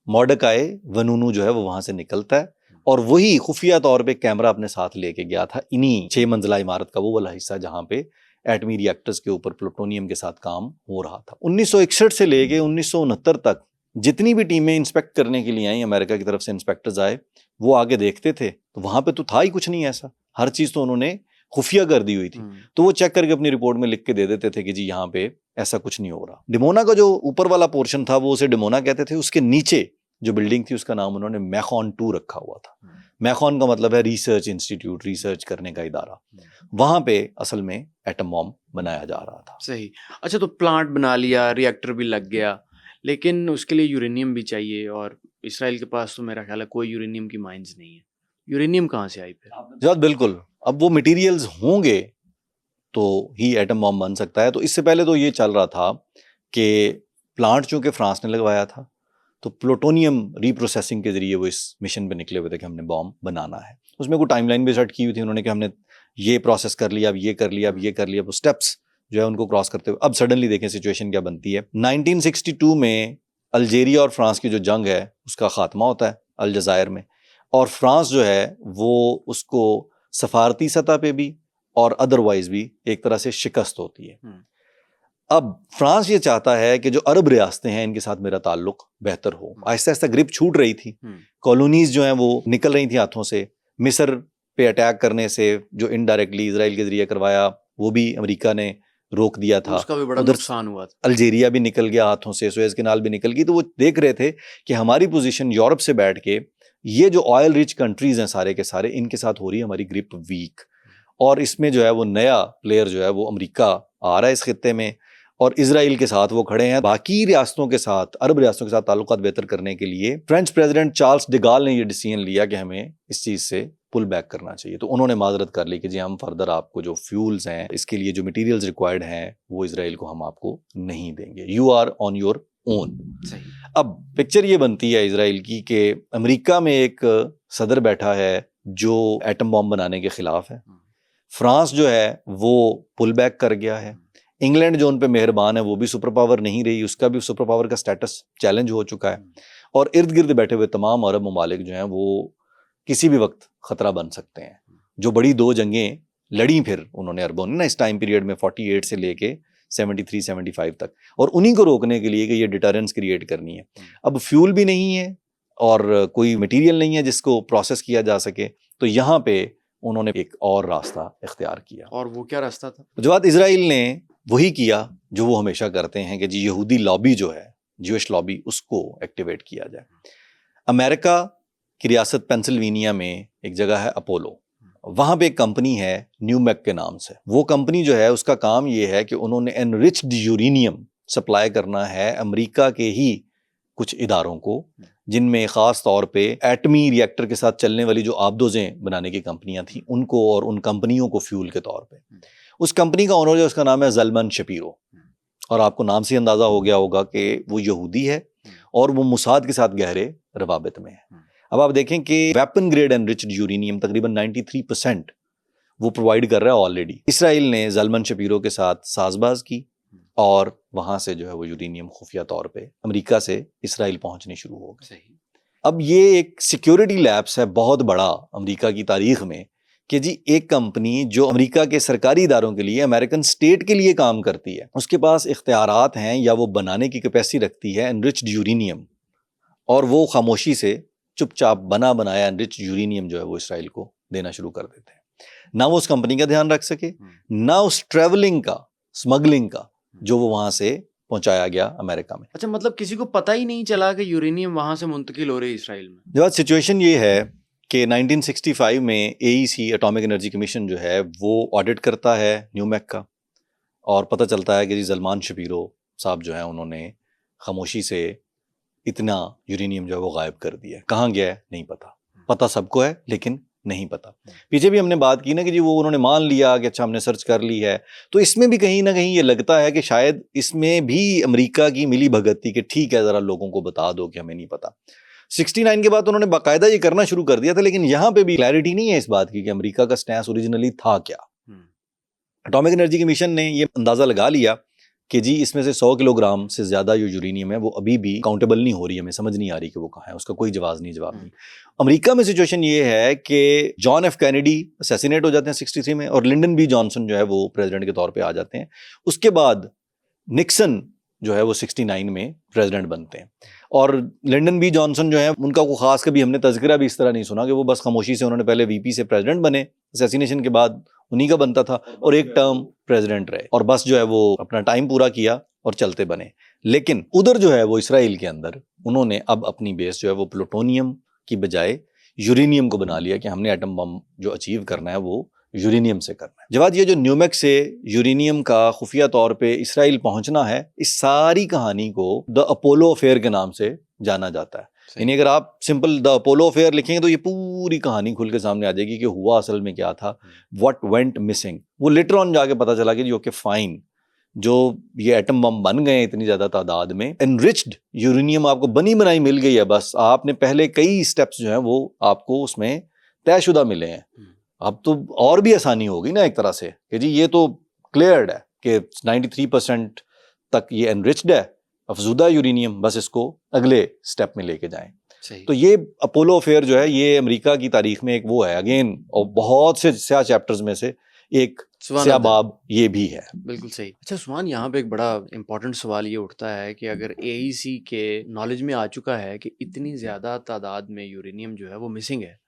मॉर्डकाई वनूनू जो है वो वहाँ से निकलता है, और वही खुफिया तौर पे कैमरा अपने साथ लेके गया था इन्हीं 6 मंजिला इमारत का वो वाला हिस्सा जहाँ पे एटमी रिएक्टर्स के ऊपर प्लूटोनियम के साथ काम हो रहा था। 1961 से लेके 1969 तक जितनी भी टीमें इंस्पेक्ट करने के लिए आई, अमेरिका की तरफ से इंस्पेक्टर्स आए, वो आगे देखते थे तो वहाँ पे तो था ही कुछ नहीं ऐसा, हर चीज़ तो उन्होंने खुफिया कर दी हुई थी। तो वो चेक करके अपनी रिपोर्ट में लिख के दे देते थे कि जी यहाँ पे ऐसा कुछ नहीं हो रहा। डिमोना का जो ऊपर वाला पोर्शन था वो उसे डिमोना कहते थे, उसके नीचे जो बिल्डिंग थी उसका नाम उन्होंने मैकॉन 2 रखा हुआ था। मैकॉन का मतलब है रिसर्च इंस्टीट्यूट, रिसर्च करने का इदारा। वहां पे असल में एटम बॉम्ब बनाया जा रहा था। सही। अच्छा, तो प्लांट बना लिया, रिएक्टर भी लग गया, लेकिन उसके लिए यूरेनियम भी चाहिए, और इसराइल के पास तो मेरा ख्याल है कोई यूरेनियम की माइंस नहीं है। यूरेनियम कहाँ से आई फिर? जवाब बिल्कुल, अब वो मटेरियल्स होंगे तो ही एटम बॉम्ब बन सकता है। तो इससे पहले तो ये चल रहा था कि प्लांट चूंकि फ्रांस ने लगवाया था तो प्लूटोनियम रीप्रोसेसिंग के जरिए वो इस मिशन पे निकले हुए थे कि हमने बॉम्ब बनाना है। उसमें कोई टाइमलाइन भी सेट की हुई थी उन्होंने कि हमने ये प्रोसेस कर लिया, अब ये कर लिया, अब ये कर लिया। वो स्टेप्स जो है उनको क्रॉस करते हुए अब सडनली देखें सिचुएशन क्या बनती है। 1962 में अल्जीरिया और फ्रांस की जो जंग है उसका खात्मा होता है अलजायर में, और फ्रांस जो है वो उसको सफारती सतह पे भी और अदरवाइज भी एक तरह से शिकस्त होती है। अब फ्रांस ये चाहता है कि जो अरब रियासतें हैं इनके साथ मेरा ताल्लुक बेहतर हो। आहिस्ता आहिस्ता ग्रिप छूट रही थी, कॉलोनीज जो हैं वो निकल रही थी हाथों से। मिस्र पे अटैक करने से जो इनडायरेक्टली इजराइल के जरिए करवाया वो भी अमेरिका ने रोक दिया था। उसका भी बड़ा उधर नुकसान हुआ था। अल्जीरिया भी निकल गया हाथों से, सुएज कैनाल भी निकल गई। तो वो देख रहे थे कि हमारी पोजीशन यूरोप से बैठ के ये जो ऑयल रिच कंट्रीज हैं सारे के सारे, इनके साथ हो रही है हमारी ग्रिप वीक। और इसमें जो है वो नया प्लेयर जो है वो अमेरिका आ रहा है इस खित्ते में, और इजराइल के साथ वो खड़े हैं। बाकी रियासतों के साथ, अरब रियासतों के साथ ताल्लुकात बेहतर करने के लिए फ्रेंच प्रेसिडेंट चार्ल्स डिगाल ने ये डिसीजन लिया कि हमें इस चीज़ से पुल बैक करना चाहिए। तो उन्होंने माजरत कर ली कि जी हम फर्दर आपको जो फ्यूल्स हैं, इसके लिए जो मटेरियल्स रिक्वायर्ड हैं, वो इजराइल को हम आपको नहीं देंगे, you are on your own. अब पिक्चर ये बनती है इजराइल की कि अमेरिका में एक सदर बैठा है जो एटम बॉम्ब बनाने के खिलाफ है। फ्रांस जो है वो पुल बैक कर गया है। इंग्लैंड जो उन पे मेहरबान है वो भी सुपर पावर नहीं रही, उसका भी सुपर पावर का स्टेटस चैलेंज हो चुका है। और इर्द गिर्द बैठे हुए तमाम अरब ममालिक जो हैं वो किसी भी वक्त खतरा बन सकते हैं। जो बड़ी दो जंगें लड़ी फिर उन्होंने अरबों ने ना इस टाइम पीरियड में 48 से लेके 73-75 तक, और उन्हीं को रोकने के लिए कि ये डिटरेंस क्रिएट करनी है। अब फ्यूल भी नहीं है और कोई मटेरियल नहीं है जिसको प्रोसेस किया जा सके, तो यहाँ पे उन्होंने एक और रास्ता इख्तियार किया। और वो क्या रास्ता था? जो बात इजराइल ने वही किया जो वो हमेशा करते हैं कि जी यहूदी लॉबी जो है, ज्यूइश लॉबी, उसको एक्टिवेट किया जाए। अमेरिका की रियासत पेंसिल्वेनिया में एक जगह है अपोलो, वहाँ पे एक कंपनी है न्यूमेक के नाम से। वो कंपनी जो है उसका काम ये है कि उन्होंने एनरिच्ड यूरेनियम सप्लाई करना है अमेरिका के ही कुछ इदारों को, जिनमें ख़ास तौर पे एटमी रिएक्टर के साथ चलने वाली जो आबदोज़ें बनाने की कंपनियां थी उनको, और उन कंपनियों को फ्यूल के तौर पे। उस कंपनी का ओनर जो उसका नाम है ज़ल्मन शपीरो, और आपको नाम से अंदाज़ा हो गया होगा कि वो यहूदी है और वो मुसाद के साथ गहरे रवाबित में है। अब आप देखें कि वेपन ग्रेड एनरिच्ड यूरेनियम तकरीबन 93% वो प्रोवाइड कर रहा है ऑलरेडी। इसराइल ने ज़ल्मन शपीरो के साथ साजबाज की और वहाँ से जो है वो यूरेनियम खुफिया तौर पे अमेरिका से इसराइल पहुँचनी शुरू हो गई। अब ये एक सिक्योरिटी लैप्स है बहुत बड़ा अमेरिका की तारीख में कि जी एक कंपनी जो अमेरिका के सरकारी इदारों के लिए, अमेरिकन स्टेट के लिए काम करती है, उसके पास इख्तियारात हैं या वो बनाने की कैपेसिटी रखती है एनरिच्ड यूरेनियम, और वो खामोशी से चुपचाप बना बनाया एनरिच्ड यूरेनियम जो है वो इसराइल को देना शुरू कर देते हैं। ना वो उस कंपनी का ध्यान रख सके, ना उस ट्रेवलिंग का, स्मगलिंग का जो वो वहाँ से पहुंचाया गया अमेरिका में। अच्छा, मतलब किसी को पता ही नहीं चला कि यूरेनियम वहां से मुंतकिल हो रही है इसराइल में। जब सिचुएशन ये है कि 1965 में AEC एटॉमिक एनर्जी कमीशन जो है वो ऑडिट करता है न्यूमेक का, और पता चलता है कि जी ज़ल्मान शपीरो साहब जो है उन्होंने खामोशी से इतना यूरेनियम जो है वो गायब कर दिया। कहाँ गया है नहीं पता, पता सबको है लेकिन नहीं पता। पीछे भी हमने बात की ना कि जी वो उन्होंने मान लिया कि अच्छा हमने सर्च कर ली है, तो इसमें भी कहीं ना कहीं ये लगता है कि शायद इसमें भी अमेरिका की मिली भगत थी कि ठीक है ज़रा लोगों को बता दो कि हमें नहीं पता। 69 के बाद उन्होंने बाकायदा ये करना शुरू कर दिया था, लेकिन यहाँ पे भी क्लैरिटी नहीं है इस बात की कि अमेरिका का स्टैंस ओरिजिनली था क्या। एटॉमिक एनर्जी कमीशन ने ये अंदाज़ा लगा लिया कि जी इसमें से 100 किलोग्राम से ज़्यादा जो यूरेनियम है वो अभी भी काउंटेबल नहीं हो रही है, हमें समझ नहीं आ रही कि वो कहाँ है, उसका कोई जवाब नहीं। अमेरिका में सिचुएशन ये है कि जॉन एफ कैनेडी असैसिनेट हो जाते हैं 63 में, और लिंडन बी जॉनसन जो है वो प्रेसिडेंट के तौर पे आ जाते हैं। उसके बाद निक्सन जो है वो 69 में प्रेसिडेंट बनते हैं, और लिंडन बी जॉनसन जो है उनका को खास कभी हमने तज़किरा भी इस तरह नहीं सुना कि वो बस खामोशी से उन्होंने पहले VP से प्रेसिडेंट बने, असैसिनेशन के बाद उन्हीं का बनता था, और एक टर्म प्रेसिडेंट रहे, और बस जो है वो अपना टाइम पूरा किया और चलते बने। लेकिन उधर जो है वो इसराइल के अंदर उन्होंने अब अपनी बेस जो है वो प्लूटोनियम की बजाय यूरेनियम को बना लिया कि हमने एटम बम जो अचीव करना है वो यूरेनियम से करना है। जवाब ये जो न्यूमेक से यूरेनियम का खुफिया तौर पे इसराइल पहुंचना है, इस सारी कहानी को द अपोलो अफेयर के नाम से जाना जाता है। यानी अगर आप सिंपल द अपोलो अफेयर लिखेंगे तो ये पूरी कहानी खुल के सामने आ जाएगी कि हुआ असल में क्या था, व्हाट वेंट मिसिंग। वो लेटर ऑन जाके पता चला कि ओके फाइन, जो ये एटम बम बन गए इतनी ज़्यादा तादाद में, एनरिच्ड यूरेनियम आपको बनी बनाई मिल गई है, बस आपने पहले कई स्टेप्स जो हैं वो आपको उसमें तयशुदा मिले हैं। अब तो और भी आसानी होगी ना एक तरह से कि जी ये तो क्लियर्ड है कि 93% तक ये एनरिच्ड है अफजूदा यूरेनियम, बस इसको अगले स्टेप में लेके जाएं। तो ये अपोलो अफेयर जो है ये अमेरिका की तारीख में एक वो है अगेन, और बहुत से स्याह चैप्टर्स में से एक स्याबाब ये भी है। बिल्कुल सही। अच्छा उस्मान, यहाँ पे एक बड़ा इंपॉर्टेंट सवाल ये उठता है कि अगर एईसी के नॉलेज में आ चुका है कि इतनी ज़्यादा तादाद में यूरेनियम जो है वो मिसिंग है,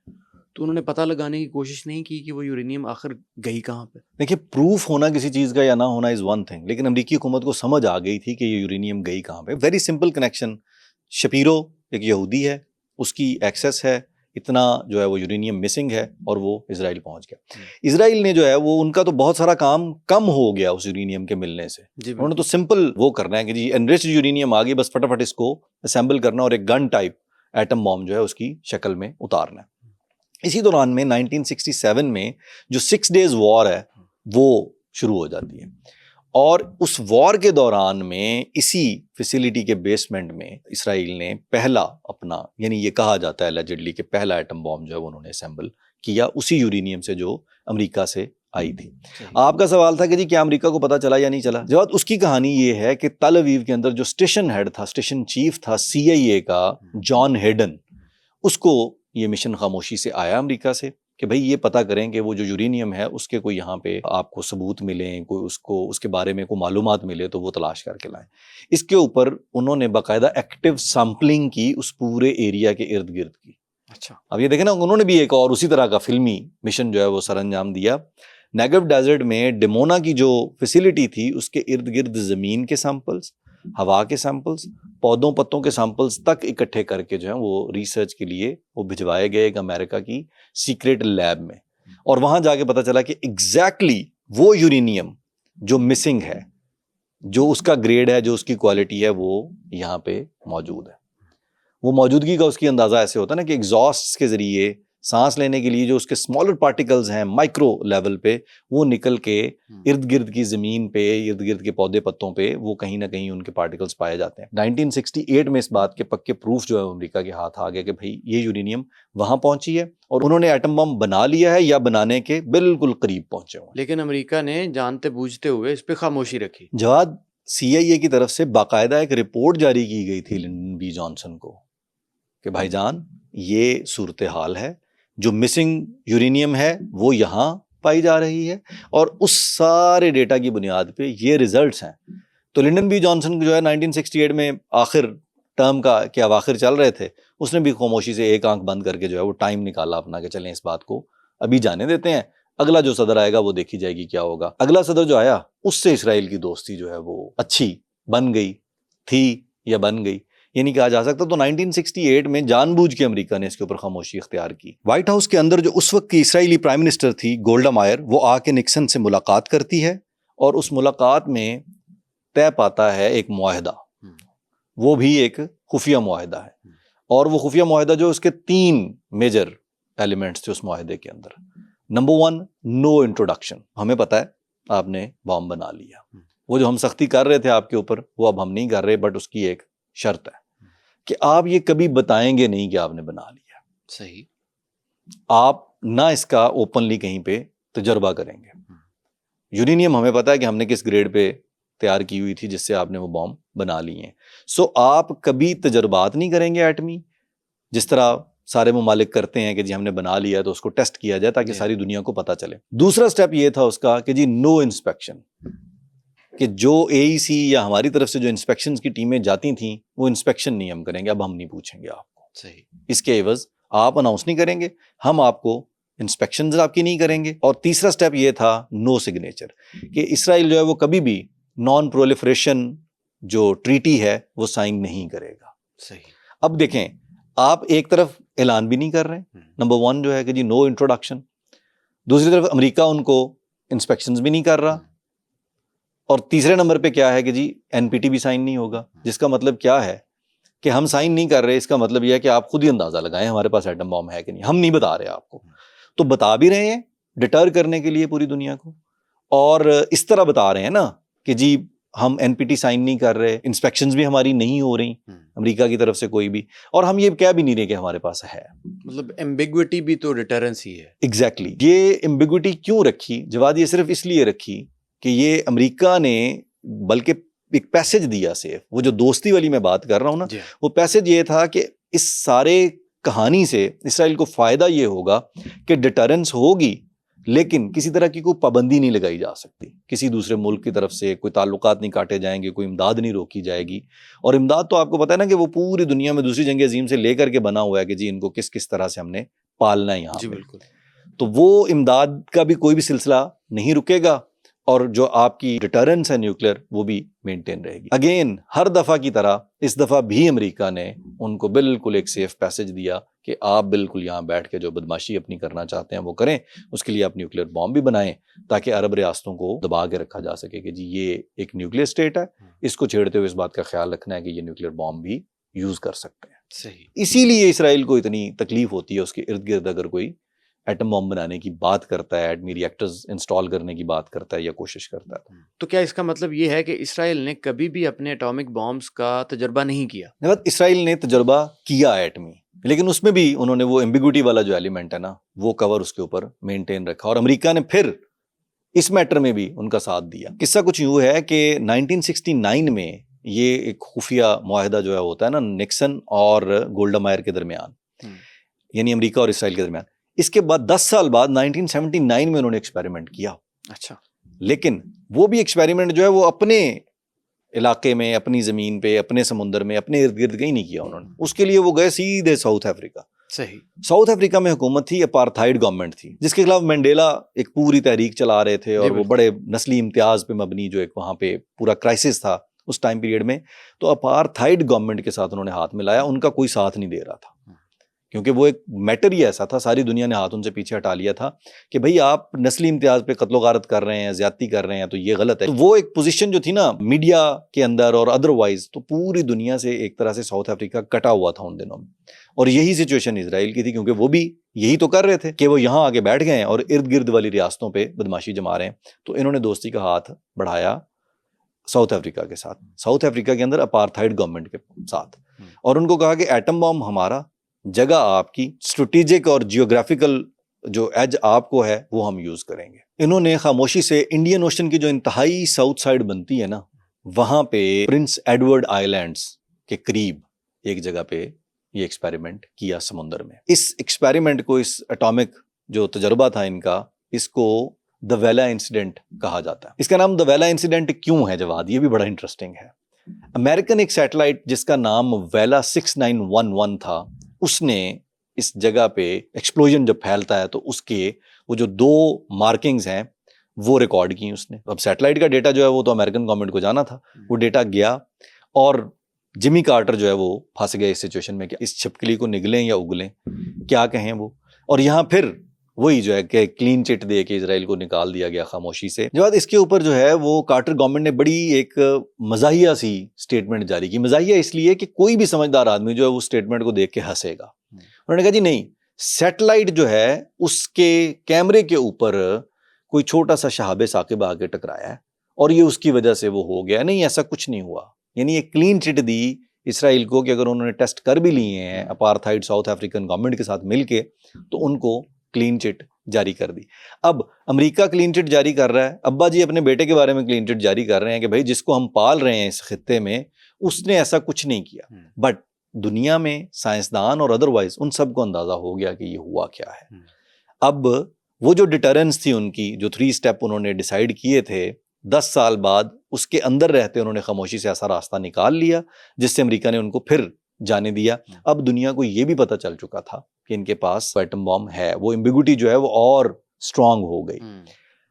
तो उन्होंने पता लगाने की कोशिश नहीं की कि वो यूरेनियम आखिर गई कहाँ पे? देखिए, प्रूफ होना किसी चीज़ का या ना होना इज़ वन थिंग, लेकिन अमरीकी हुकूमत को समझ आ गई थी कि ये यूरेनियम गई कहाँ पे। वेरी सिंपल कनेक्शन, शपीरो एक यहूदी है, उसकी एक्सेस है, इतना जो है वो यूरेनियम मिसिंग है और वो इजराइल पहुंच गया। इजराइल ने जो है वो उनका तो बहुत सारा काम कम हो गया उस यूरेनियम के मिलने से। उन्होंने तो सिंपल वो करना है कि जी एनरिच्ड यूरेनियम आ गई, बस फटाफट इसको असेंबल करना और एक गन टाइप एटम बॉम्ब जो है उसकी शक्ल में उतारना है। इसी दौरान में 1967 में जो 6 डेज वॉर है वो शुरू हो जाती है और उस वॉर के दौरान में इसी फैसिलिटी के बेसमेंट में इसराइल ने पहला अपना, यानी ये कहा जाता है allegedly कि पहला एटम बॉम्ब जो है उन्होंने असेंबल किया उसी यूरेनियम से जो अमेरिका से आई थी। आपका सवाल था कि जी क्या अमेरिका को पता चला या नहीं चला? जवाब उसकी कहानी ये है कि तल अवीव के अंदर जो स्टेशन हेड था, स्टेशन चीफ था CIA का जॉन हेडन, उसको ये मिशन खामोशी से आया अमेरिका से कि भाई ये पता करें कि वो जो यूरेनियम है उसके कोई यहाँ पे आपको सबूत मिलें, कोई उसको उसके बारे में कोई मालूमात मिले तो वो तलाश करके लाएं। इसके ऊपर उन्होंने बाकायदा एक्टिव सैम्पलिंग की उस पूरे एरिया के इर्द गिर्द की। अच्छा, अब ये देखें ना, उन्होंने भी एक और उसी तरह का फिल्मी मिशन जो है वो सरअंजाम दिया। नेगेव डेजर्ट में डिमोना की जो फैसिलिटी थी उसके इर्द गिर्द ज़मीन के सैंपल्स, हवा के सैंपल्स, पौधों पत्तों के सैंपल्स तक इकट्ठे करके जो है वो रिसर्च के लिए वो भिजवाए गए एक अमेरिका की सीक्रेट लैब में। और वहाँ जाके पता चला कि एग्जैक्टली वो यूरेनियम जो मिसिंग है, जो उसका ग्रेड है, जो उसकी क्वालिटी है, वो यहाँ पे मौजूद है। वो मौजूदगी का उसकी अंदाज़ा ऐसे होता है ना कि एग्जॉस्ट के ज़रिए सांस लेने के लिए जो उसके स्मॉलर पार्टिकल्स हैं माइक्रो लेवल पे, वो निकल के इर्द गिर्द की ज़मीन पे, इर्द गिर्द के पौधे पत्तों पे वो कहीं ना कहीं उनके पार्टिकल्स पाए जाते हैं। 1968 में इस बात के पक्के प्रूफ जो है अमेरिका के हाथ आ गए कि भाई ये यूरेनियम वहाँ पहुँची है और उन्होंने एटम बम बना लिया है या बनाने के बिल्कुल करीब पहुँचे हुए। लेकिन अमेरिका ने जानते बूझते हुए इस पर खामोशी रखी। जवाब CIA की तरफ से बाकायदा एक रिपोर्ट जारी की गई थी लिंडन बी जॉनसन को कि भाईजान ये सूरत हाल है, जो मिसिंग यूरेनियम है वो यहाँ पाई जा रही है और उस सारे डेटा की बुनियाद पे ये रिजल्ट्स हैं। तो लिंडन बी जॉनसन जो है 1968 में आखिर टर्म का के अवाखिर चल रहे थे, उसने भी खामोशी से एक आंख बंद करके जो है वो टाइम निकाला अपना कि चलें इस बात को अभी जाने देते हैं, अगला जो सदर आएगा वो देखी जाएगी क्या होगा। अगला सदर जो आया उससे इसराइल की दोस्ती जो है वो अच्छी बन गई थी या बन गई, ये नहीं कहा जा सकता। तो 1968 में जानबूझ के अमेरिका ने इसके ऊपर खामोशी इख्तियार की। व्हाइट हाउस के अंदर जो उस वक्त की इसराइली प्राइम मिनिस्टर थी गोल्डा मायर, वो आके निक्सन से मुलाकात करती है और उस मुलाकात में तय पाता है एक मुआहदा, वो भी एक खुफिया मुआहदा है। और वो खुफिया मुआहदा जो उसके 3 मेजर एलिमेंट्स थे उस मुआहदे के अंदर। Number 1, no introduction. हमें पता है आपने बॉम्ब बना लिया, वो जो हम सख्ती कर रहे थे आपके ऊपर वो अब हम नहीं कर रहे, बट उसकी एक शर्त है कि आप ये कभी बताएंगे नहीं कि आपने बना लिया। सही। आप ना इसका ओपनली कहीं पे तजर्बा करेंगे। यूरेनियम हमें पता है कि हमने किस ग्रेड पे तैयार की हुई थी जिससे आपने वो बॉम्ब बना लिए हैं। सो आप कभी तजर्बात नहीं करेंगे एटमी, जिस तरह सारे ममालिक करते हैं कि जी हमने बना लिया तो उसको टेस्ट किया जाए ताकि सारी दुनिया को पता चले। दूसरा स्टेप ये था उसका कि जी नो इंस्पेक्शन, कि जो AEC या हमारी तरफ से जो इंस्पेक्शन की टीमें जाती थीं वो इंस्पेक्शन नहीं हम करेंगे, अब हम नहीं पूछेंगे आपको। सही। इसके एवज आप अनाउंस नहीं करेंगे, हम आपको इंस्पेक्शन आपकी नहीं करेंगे। और तीसरा स्टेप ये था नो सिग्नेचर, कि इसराइल जो है वो कभी भी नॉन प्रोलिफरेशन जो ट्रीटी है वो साइन नहीं करेगा। सही। अब देखें, आप एक तरफ ऐलान भी नहीं कर रहे हैं, नंबर 1 जो है कि जी नो इंट्रोडक्शन, दूसरी तरफ अमेरिका उनको इंस्पेक्शंस भी नहीं कर रहा, और तीसरे नंबर पे क्या है कि जी NPT भी साइन नहीं होगा। जिसका मतलब क्या है कि हम साइन नहीं कर रहे, इसका मतलब यह है कि आप खुद ही अंदाजा लगाएं हमारे पास एटम बॉम्ब है कि नहीं। हम नहीं बता रहे आपको, तो बता भी रहे हैं डिटर करने के लिए पूरी दुनिया को, और इस तरह बता रहे हैं ना कि जी हम NPT साइन नहीं कर रहे, इंस्पेक्शंस भी हमारी नहीं हो रही अमेरिका की तरफ से कोई भी, और हम ये कह भी नहीं रहे कि हमारे पास है। मतलब एम्बिग्विटी भी तो डिटरेंस ही है। एग्जैक्टली। ये एम्बिग्विटी क्यों रखी जवाब? ये सिर्फ इसलिए रखी कि ये अमेरिका ने बल्कि एक पैसेज दिया सेफ, वो जो दोस्ती वाली मैं बात कर रहा हूँ ना, वो पैसेज ये था कि इस सारे कहानी से इसराइल को फायदा ये होगा कि डिटरेंस होगी, लेकिन किसी तरह की कोई पाबंदी नहीं लगाई जा सकती किसी दूसरे मुल्क की तरफ से, कोई ताल्लुकात नहीं काटे जाएंगे, कोई इमदाद नहीं रोकी जाएगी। और इमदाद तो आपको पता है ना कि वो पूरी दुनिया में दूसरी जंग अजीम से लेकर के बना हुआ है कि जी इनको किस किस तरह से हमने पालना है यहाँ जी पे। बिल्कुल। तो वो इमदाद का भी कोई भी सिलसिला नहीं रुकेगा और जो आपकी डिटरेंस है न्यूक्लियर वो भी मेंटेन रहेगी। अगेन हर दफा की तरह इस दफा भी अमेरिका ने उनको बिल्कुल एक सेफ पैसेज दिया कि आप बिल्कुल यहाँ बैठ के जो बदमाशी अपनी करना चाहते हैं वो करें, उसके लिए आप न्यूक्लियर बॉम्ब भी बनाएं ताकि अरब रियासतों को दबा के रखा जा सके कि जी ये एक न्यूक्लियर स्टेट है, इसको छेड़ते हुए इस बात का ख्याल रखना है कि ये न्यूक्लियर बॉम्ब भी यूज कर सकते हैं। सही। इसीलिए इसराइल को इतनी तकलीफ होती है उसके इर्द गिर्द अगर कोई एटम बॉम्ब बनाने की बात करता है, एटमी रिएक्टर्स इंस्टॉल करने की बात करता है या कोशिश करता है। तो क्या इसका मतलब ये है कि इसराइल ने कभी भी अपने एटॉमिक बॉम्ब्स का तजर्बा नहीं किया? इसराइल ने तजर्बा किया एटमी, लेकिन उसमें भी उन्होंने वो एम्बिग्यूटी वाला जो एलिमेंट है ना वो कवर उसके ऊपर मेंटेन रखा और अमेरिका ने फिर इस मैटर में भी उनका साथ दिया। किस्सा कुछ यूं है कि 1969 में ये एक खुफिया मुआहदा जो है होता है ना निक्सन और गोल्डा मायर के दरमियान, यानी अमेरिका और इसराइल के दरमियान। इसके बाद 10 साल बाद 1979 में उन्होंने एक्सपेरिमेंट किया। अच्छा। लेकिन वो भी एक्सपेरिमेंट जो है वो अपने इलाके में, अपनी जमीन पे, अपने समुंदर में, अपने इर्द गिर्द कहीं नहीं किया उन्होंने। उसके लिए वो गए सीधे साउथ अफ्रीका। सही। साउथ अफ्रीका में हुकूमत थी, अपार्थाइड गवर्नमेंट थी, जिसके खिलाफ मंडेला एक पूरी तहरीक चला रहे थे और वो बड़े नस्ली इम्तियाज पे मबनी जो एक वहां पे पूरा क्राइसिस था उस टाइम पीरियड में। तो अपार्थाइड गवर्नमेंट के साथ उन्होंने हाथ मिलाया, उनका कोई साथ नहीं दे रहा था क्योंकि वो एक मैटर ही ऐसा था, सारी दुनिया ने हाथ उनसे पीछे हटा लिया था कि भाई आप नस्ली इम्तियाज पे कत्लो गारत कर रहे हैं, ज्यादती कर रहे हैं, तो ये गलत है। तो वो एक पोजीशन जो थी ना मीडिया के अंदर और अदरवाइज, तो पूरी दुनिया से एक तरह से साउथ अफ्रीका कटा हुआ था उन दिनों में। और यही सिचुएशन इसराइल की थी क्योंकि वो भी यही तो कर रहे थे कि वो यहाँ आगे बैठ गए हैं और इर्द गिर्द वाली रियासतों पर बदमाशी जमा रहे हैं। तो इन्होंने दोस्ती का हाथ बढ़ाया साउथ अफ्रीका के साथ, साउथ अफ्रीका के अंदर अपार्थाइड गवर्नमेंट के साथ, और उनको कहा कि एटम बॉम्ब हमारा, जगह आपकी, स्ट्रेटेजिक और जियोग्राफिकल जो एज आपको है वो हम यूज करेंगे। इन्होंने खामोशी से इंडियन ओशन की जो इंतहाई साउथ साइड बनती है ना, वहां पे प्रिंस एडवर्ड आइलैंड्स के करीब एक जगह पे ये एक्सपेरिमेंट किया समुंदर में। इस एक्सपेरिमेंट को, इस एटॉमिक जो तजर्बा था इनका, इसको द वेला इंसिडेंट कहा जाता है। इसका नाम द वेला इंसिडेंट क्यों है जवाद, ये भी बड़ा इंटरेस्टिंग है। अमेरिकन एक सैटेलाइट जिसका नाम वेला 6911 था, उसने इस जगह पे एक्सप्लोजन जब फैलता है तो उसके वो जो 2 मार्किंग्स हैं वो रिकॉर्ड की उसने। अब सैटेलाइट का डेटा जो है वो तो अमेरिकन गवर्नमेंट को जाना था, वो डेटा गया और जिमी कार्टर जो है वो फंस गए इस सिचुएशन में कि इस छिपकली को निगलें या उगलें, क्या कहें वो। और यहाँ फिर वही जो है कि क्लीन चिट दे के इजराइल को निकाल दिया गया खामोशी से। जब इसके ऊपर जो है वो कार्टर गवर्नमेंट ने बड़ी एक मजाहिया सी स्टेटमेंट जारी की। मजाहिया इसलिए कि कोई भी समझदार आदमी जो है वो स्टेटमेंट को देख के हंसेगा। उन्होंने कहा जी नहीं, सैटेलाइट जो है उसके कैमरे के ऊपर कोई छोटा सा शहाबे साकिब आके टकराया है और ये उसकी वजह से वो हो गया, नहीं ऐसा कुछ नहीं हुआ। यानी एक क्लीन चिट दी इसराइल को कि अगर उन्होंने टेस्ट कर भी लिए हैं अपार्थाइड साउथ अफ्रीकन गवर्नमेंट के साथ मिलके तो उनको क्लीन चिट जारी कर दी। अब अमेरिका क्लीन चिट जारी कर रहा है, अब्बा जी अपने बेटे के बारे में क्लीन चिट जारी कर रहे हैं कि भाई जिसको हम पाल रहे हैं इस खित्ते में उसने ऐसा कुछ नहीं किया। बट दुनिया में साइंसदान और अदरवाइज उन सबको अंदाजा हो गया कि ये हुआ क्या है। अब वो जो डिटरेंस थी उनकी, जो 3 स्टेप उन्होंने डिसाइड किए थे, 10 साल बाद उसके अंदर रहते उन्होंने खामोशी से ऐसा रास्ता निकाल लिया जिससे अमेरिका ने उनको फिर जाने दिया। अब दुनिया को ये भी पता चल चुका था कि इनके पास एटम बॉम्ब है, वो एम्बिग्यूटी जो है वो और स्ट्रांग हो गई।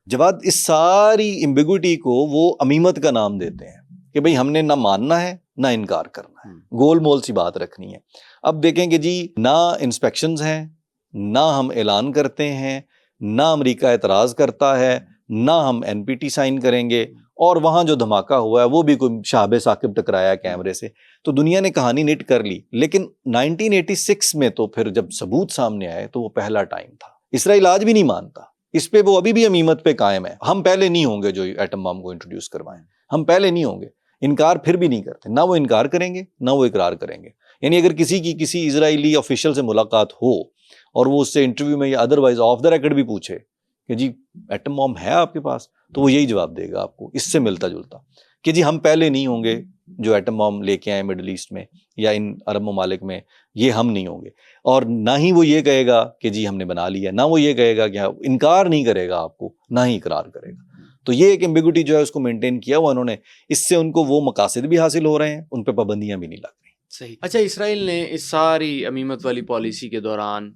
जवाद इस सारी एम्बिग्यूटी को वो अमीमत का नाम देते हैं कि भाई हमने ना मानना है ना इनकार करना है, गोल मोल सी बात रखनी है। अब देखेंगे जी, ना इंस्पेक्शंस हैं, ना हम ऐलान करते हैं, ना अमेरिका एतराज करता है, ना हम एनपीटी साइन करेंगे, और वहां जो धमाका हुआ है वो भी कोई शहाबे साकिब टकराया कैमरे से। तो दुनिया ने कहानी निट कर ली। लेकिन 1986 में तो फिर जब सबूत सामने आए तो वो पहला टाइम था। इसराइल आज भी नहीं मानता इस पे, वो अभी भी अमीमत पे कायम है। हम पहले नहीं होंगे जो एटम बम को इंट्रोड्यूस करवाएं, हम पहले नहीं होंगे। इनकार फिर भी नहीं करते, ना वो इनकार करेंगे ना वो इकरार करेंगे। यानी अगर किसी इजरायली ऑफिशियल से मुलाकात हो और वो उससे इंटरव्यू में या अदरवाइज ऑफ द रेकर्ड भी पूछे कि जी एटम बॉम्ब है आपके पास, तो वो यही जवाब देगा आपको, इससे मिलता जुलता कि जी हम पहले नहीं होंगे जो एटम बॉम्ब लेके आए मिडिल ईस्ट में या इन अरब ममालिक में, ये हम नहीं होंगे। और ना ही वो ये कहेगा कि जी हमने बना लिया, ना वो ये कहेगा कि इनकार नहीं करेगा आपको, ना ही इकरार करेगा। तो ये एक एम्बिगुइटी जो है उसको मेंटेन किया हुआ उन्होंने, इससे उनको वो मकासद भी हासिल हो रहे हैं, उन पर पाबंदियां भी नहीं लग रही। सही। अच्छा, इसराइल ने इस सारी अमीमत वाली पॉलिसी के दौरान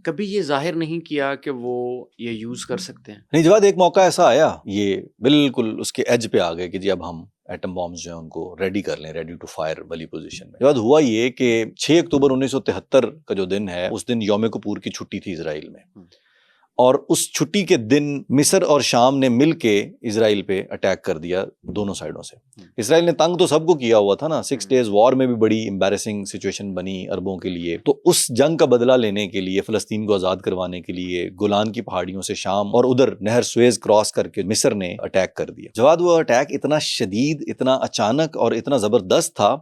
कभी ये जाहिर नहीं किया कि वो ये यूज कर सकते हैं? नहीं जवाब, एक मौका ऐसा आया, ये बिल्कुल उसके एज पे आ गए कि जी अब हम एटम बॉम्ब्स जो है उनको रेडी कर लें, रेडी टू फायर वाली पोजीशन में। जवाब हुआ ये कि 6 अक्टूबर 1973 का जो दिन है, उस दिन यौम कपूर की छुट्टी थी इजराइल में, और उस छुट्टी के दिन मिस्र और शाम ने मिलके इजराइल पे अटैक कर दिया दोनों साइडों से। इजराइल ने तंग तो सबको किया हुआ था ना, 6 डेज वॉर में भी बड़ी एम्बैरेसिंग सिचुएशन बनी अरबों के लिए। तो उस जंग का बदला लेने के लिए, फलस्तीन को आज़ाद करवाने के लिए गोलान की पहाड़ियों से शाम और उधर नहर सुएज क्रॉस करके मिस्र ने अटैक कर दिया। जवाब वो अटैक इतना शदीद, इतना अचानक और इतना ज़बरदस्त था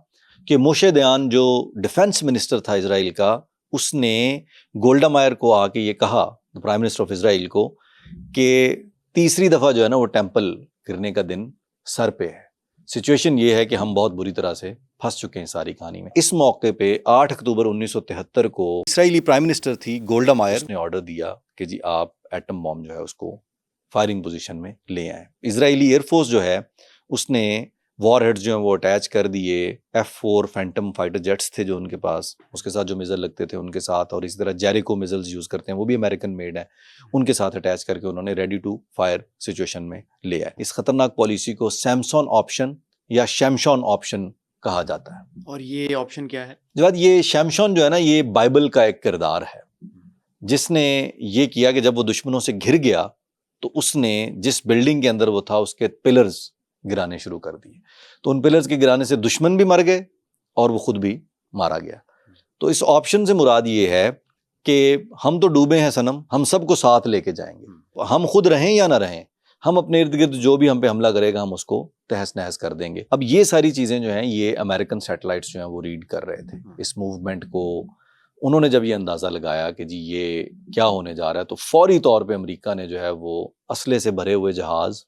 कि मोशे दयान जो डिफेंस मिनिस्टर था इजराइल का, उसने गोल्डा मायर को आके ये कहा, प्राइम मिनिस्टर ऑफ इजराइल को, कि तीसरी दफा जो है ना वो टेंपल गिरने का दिन सर पे है। सिचुएशन ये है कि हम बहुत बुरी तरह से फंस चुके हैं सारी कहानी में। इस मौके पे 8 अक्टूबर 1973 को इजरायली प्राइम मिनिस्टर थी गोल्डा मायर ने ऑर्डर दिया कि जी आप एटम बॉम्ब जो है उसको फायरिंग पोजीशन में ले आए। इजरायली एयरफोर्स जो है उसने वॉर हेड्स जो हैं वो अटैच कर दिए। F4 फैंटम फाइटर जेट्स थे जो उनके पास, उसके साथ जो मिज़ल लगते थे उनके साथ, और इसी तरह जेरिको मिज़ल्स यूज़ करते हैं, वो भी अमेरिकन मेड हैं, उनके साथ अटैच करके उन्होंने रेडी टू फायर सिचुएशन में ले आए। इस खतरनाक पॉलिसी को सैमसन ऑप्शन या शैमशॉन ऑप्शन कहा जाता है। और ये ऑप्शन क्या है? जवाब, ये शैमशॉन जो है ना, ये बाइबल का एक किरदार है जिसने ये किया कि जब वो दुश्मनों से घिर गया तो उसने जिस बिल्डिंग के अंदर वो था उसके पिलर्स गिराने शुरू कर दिए। तो उन पिलर्स के गिराने से दुश्मन भी मर गए और वो खुद भी मारा गया। तो इस ऑप्शन से मुराद ये है कि हम तो डूबे हैं सनम, हम सबको साथ लेके जाएंगे, हम खुद रहें या ना रहें, हम अपने इर्द गिर्द जो भी हम पे हमला करेगा हम उसको तहस नहस कर देंगे। अब ये सारी चीज़ें जो हैं ये अमेरिकन सैटेलाइट्स जो हैं वो रीड कर रहे थे इस मूवमेंट को। उन्होंने जब ये अंदाज़ा लगाया कि जी ये क्या होने जा रहा है, तो फौरी तौर पे अमेरिका ने जो है वो असले से भरे हुए जहाज़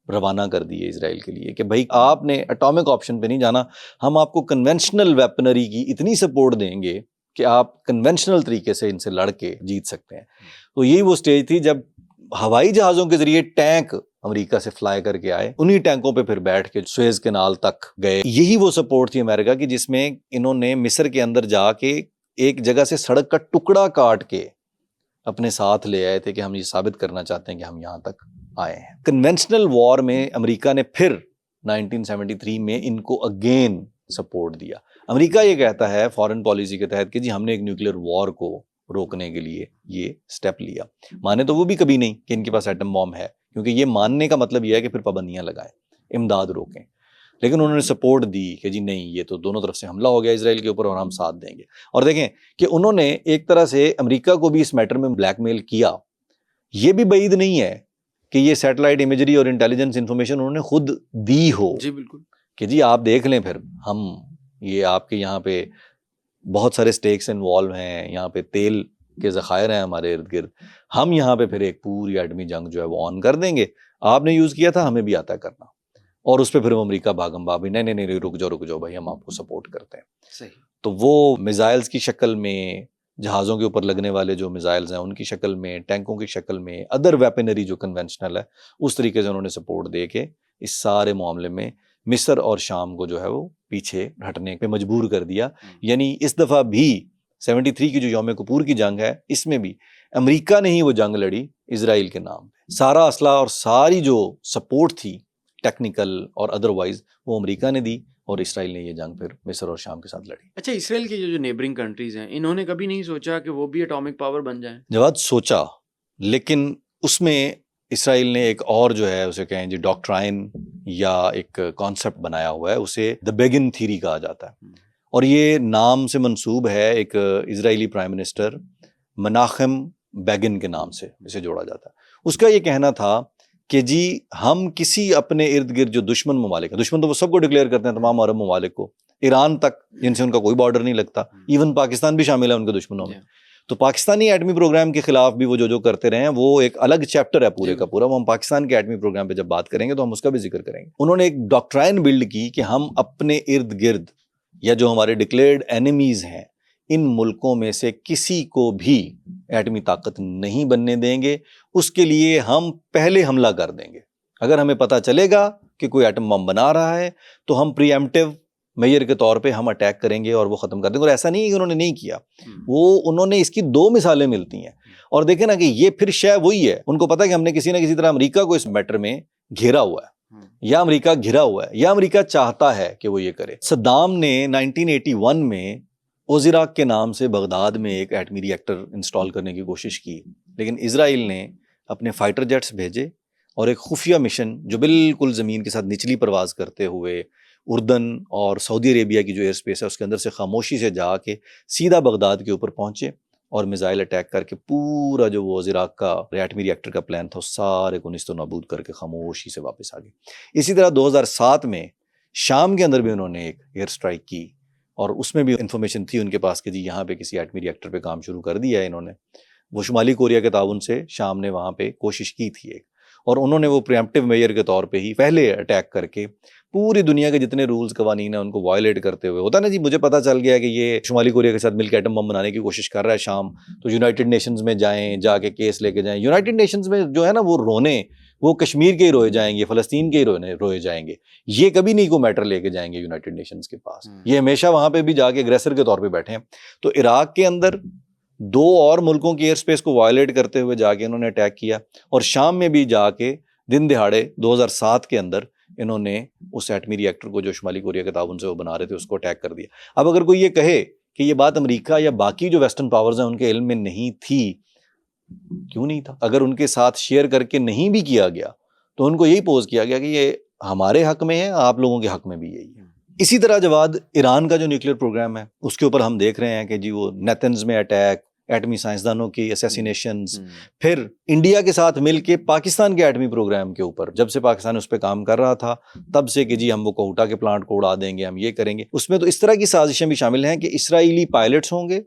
रवाना कर दिए इजराइल के लिए कि भाई आपने एटॉमिक ऑप्शन पे नहीं जाना, हम आपको कन्वेंशनल वेपनरी की इतनी सपोर्ट देंगे कि आप कन्वेंशनल तरीके से इनसे लड़ के जीत सकते हैं। तो यही वो स्टेज थी जब हवाई जहाज़ों के जरिए टैंक अमेरिका से फ्लाई करके आए, उन्हीं टैंकों पे फिर बैठ के सुएज कैनाल तक गए। यही वो सपोर्ट थी अमेरिका की जिसमें इन्होंने मिस्र के अंदर जाके एक जगह से सड़क का टुकड़ा काट के अपने साथ ले आए थे कि हम ये साबित करना चाहते हैं कि हम यहाँ तक आए हैं। कन्वेंशनल वॉर में अमेरिका ने फिर 1973 में इनको अगेन सपोर्ट दिया। अमेरिका ये कहता है फॉरेन पॉलिसी के तहत कि जी हमने एक न्यूक्लियर वॉर को रोकने के लिए ये स्टेप लिया। माने तो वो भी कभी नहीं कि इनके पास एटम बॉम्ब है, क्योंकि ये मानने का मतलब ये है कि फिर पाबंदियां लगाएं, इमदाद रोकें। लेकिन उन्होंने सपोर्ट दी कि जी नहीं, ये तो दोनों तरफ से हमला हो गया इसराइल के ऊपर और हम साथ देंगे। और देखें कि उन्होंने एक तरह से अमेरिका को भी इस मैटर में ब्लैकमेल किया। ये भी बईद नहीं है कि ये सैटेलाइट इमेजरी और इंटेलिजेंस इंफॉर्मेशन उन्होंने खुद दी हो। जी बिल्कुल, कि जी आप देख लें, फिर हम ये आपके यहाँ पे बहुत सारे स्टेक्स इन्वॉल्व हैं, यहाँ पे तेल के ज़खायर हैं हमारे इर्द गिर्द, हम यहाँ पे फिर एक पूरी एटमी जंग जो है वो ऑन कर देंगे। आपने यूज़ किया था, हमें भी आता है करना। और उस पर फिर अमेरिका भागम भाग, नहीं नहीं नहीं रुक जाओ भाई, हम आपको सपोर्ट करते हैं। सही। तो वो मिसाइल्स की शक्ल में, जहाज़ों के ऊपर लगने वाले जो मिसाइल्स हैं उनकी शक्ल में, टैंकों की शक्ल में, अदर वेपनरी जो कन्वेंशनल है, उस तरीके से उन्होंने सपोर्ट दे के इस सारे मामले में मिस्र और शाम को जो है वो पीछे हटने पे मजबूर कर दिया। यानी इस दफ़ा भी 73 की जो यौम कपूर की जंग है, इसमें भी अमेरिका ने ही वो जंग लड़ी इजराइल के नाम पे। सारा असला और सारी जो सपोर्ट थी टेक्निकल और अदरवाइज वो अमेरिका ने दी और इसराइल ने ये जंग फिर मिस्र और शाम के साथ लड़ी। अच्छा, इसराइल के जो नेबरिंग कंट्रीज हैं, इन्होंने कभी नहीं सोचा कि वो भी एटॉमिक पावर बन जाएं? जवाब सोचा, लेकिन उसमें इसराइल ने एक और जो है उसे कहें जी डॉक्ट्राइन या एक कॉन्सेप्ट बनाया हुआ है, उसे द बेगिन थीरी कहा जाता है। और ये नाम से मंसूब है एक इजरायली प्राइम मिनिस्टर मनाखम बेगिन के नाम से इसे जोड़ा जाता है। उसका ये कहना था कि जी हम किसी अपने इर्द गिर्द जो दुश्मन ममालिक है, दुश्मन तो वो सबको डिक्लेयर करते हैं, तमाम अरब ममालिक को, ईरान तक जिनसे उनका कोई बॉर्डर नहीं लगता, इवन पाकिस्तान भी शामिल है उनके दुश्मनों में, तो पाकिस्तानी एटमी प्रोग्राम के खिलाफ भी वो जो करते रहे हैं, वो एक अलग चैप्टर है पूरे का पूरा। वो हम पाकिस्तान के एटमी प्रोग्राम पे जब बात करेंगे तो हम उसका भी जिक्र करेंगे। उन्होंने एक डॉक्ट्राइन बिल्ड की कि हम अपने इर्द गिर्द या जो हमारे डिक्लेयर्ड एनिमीज हैं, इन मुल्कों में से किसी को भी एटमी ताकत नहीं बनने देंगे। उसके लिए हम पहले हमला कर देंगे। अगर हमें पता चलेगा कि कोई एटम बम बना रहा है तो हम प्रीएम्प्टिव मेजर के तौर पे हम अटैक करेंगे और वो ख़त्म कर देंगे। और ऐसा नहीं है कि उन्होंने नहीं किया, वो उन्होंने इसकी 2 मिसालें मिलती हैं। और देखें ना कि ये फिर शय वही है, उनको पता है कि हमने किसी ना किसी तरह अमेरिका को इस मैटर में घेरा हुआ है, या अमेरिका घिरा हुआ है, या अमेरिका चाहता है कि वो ये करे। सद्दाम ने 1981 में ओजिराक के नाम से बगदाद में एक एटमी रिएक्टर इंस्टॉल करने की कोशिश की, लेकिन इजराइल ने अपने फाइटर जेट्स भेजे और एक खुफिया मिशन जो बिल्कुल ज़मीन के साथ निचली परवाज़ करते हुए उर्दन और सऊदी अरेबिया की जो एयर स्पेस है उसके अंदर से खामोशी से जाके सीधा बगदाद के ऊपर पहुंचे और मिसाइल अटैक करके पूरा जो वो इराक का एटमी रिएक्टर का प्लान था उस सारे को निस्तो नाबूद करके खामोशी से वापस आ गए। इसी तरह 2007 में शाम के अंदर भी उन्होंने एक एयर स्ट्राइक की और उसमें भी इंफॉर्मेशन थी उनके पास कि जी यहाँ पे किसी एटमी रिएक्टर पे काम शुरू कर दिया है इन्होंने। वो शुमाली कोरिया के ताउन से शाम ने वहाँ पे कोशिश की थी एक, और उन्होंने वो प्रीएम्प्टिव मेजर के तौर पे ही पहले अटैक करके पूरी दुनिया के जितने रूल्स कवानीन है उनको वायलेट करते हुए, होता ना जी मुझे पता चल गया कि ये शुमाली कोरिया के साथ मिलकर एटम बम बनाने की कोशिश कर रहा है शाम, तो यूनाइटेड नेशंस में जाएं, जाके केस लेके जाएं। यूनाइटेड नेशंस में जो है ना वो रोने, वो कश्मीर के ही रोए जाएंगे, फ़लस्तीन के ही रोए जाएंगे, ये कभी नहीं को मैटर लेके जाएंगे यूनाइटेड नेशंस के पास। ये हमेशा वहाँ पे भी जाके अग्रेसर के तौर पर बैठे हैं। तो इराक के अंदर 2 और मुल्कों की एयर स्पेस को वायलेट करते हुए जाके इन्होंने अटैक किया, और शाम में भी जाके दिन दिहाड़े 2007 के अंदर इन्होंने उस एटमी रिएक्टर को जो शुमाली कोरिया के ताउन से वो बना रहे थे उसको अटैक कर दिया। अब अगर कोई ये कहे कि ये बात अमेरिका या बाकी जो वेस्टर्न पावर्स हैं उनके इल्म में नहीं थी, क्यों नहीं था? अगर उनके साथ शेयर करके नहीं भी किया गया तो उनको यही पोज किया गया कि ये हमारे हक में है, आप लोगों के हक में भी यही है। इसी तरह जवाद ईरान का जो न्यूक्लियर प्रोग्राम है उसके ऊपर हम देख रहे हैं कि जी वो नेतन्स में अटैक, एटमी साइंसदानों की असैसिनेशंस, फिर इंडिया के साथ मिलके पाकिस्तान के एटमी प्रोग्राम के ऊपर जब से पाकिस्तान उस पर काम कर रहा था तब से कि जी हम वो कोहटा के प्लांट को उड़ा देंगे, हम ये करेंगे। उसमें तो इस तरह की साजिशें भी शामिल हैं कि इसराइली पायलट्स होंगे,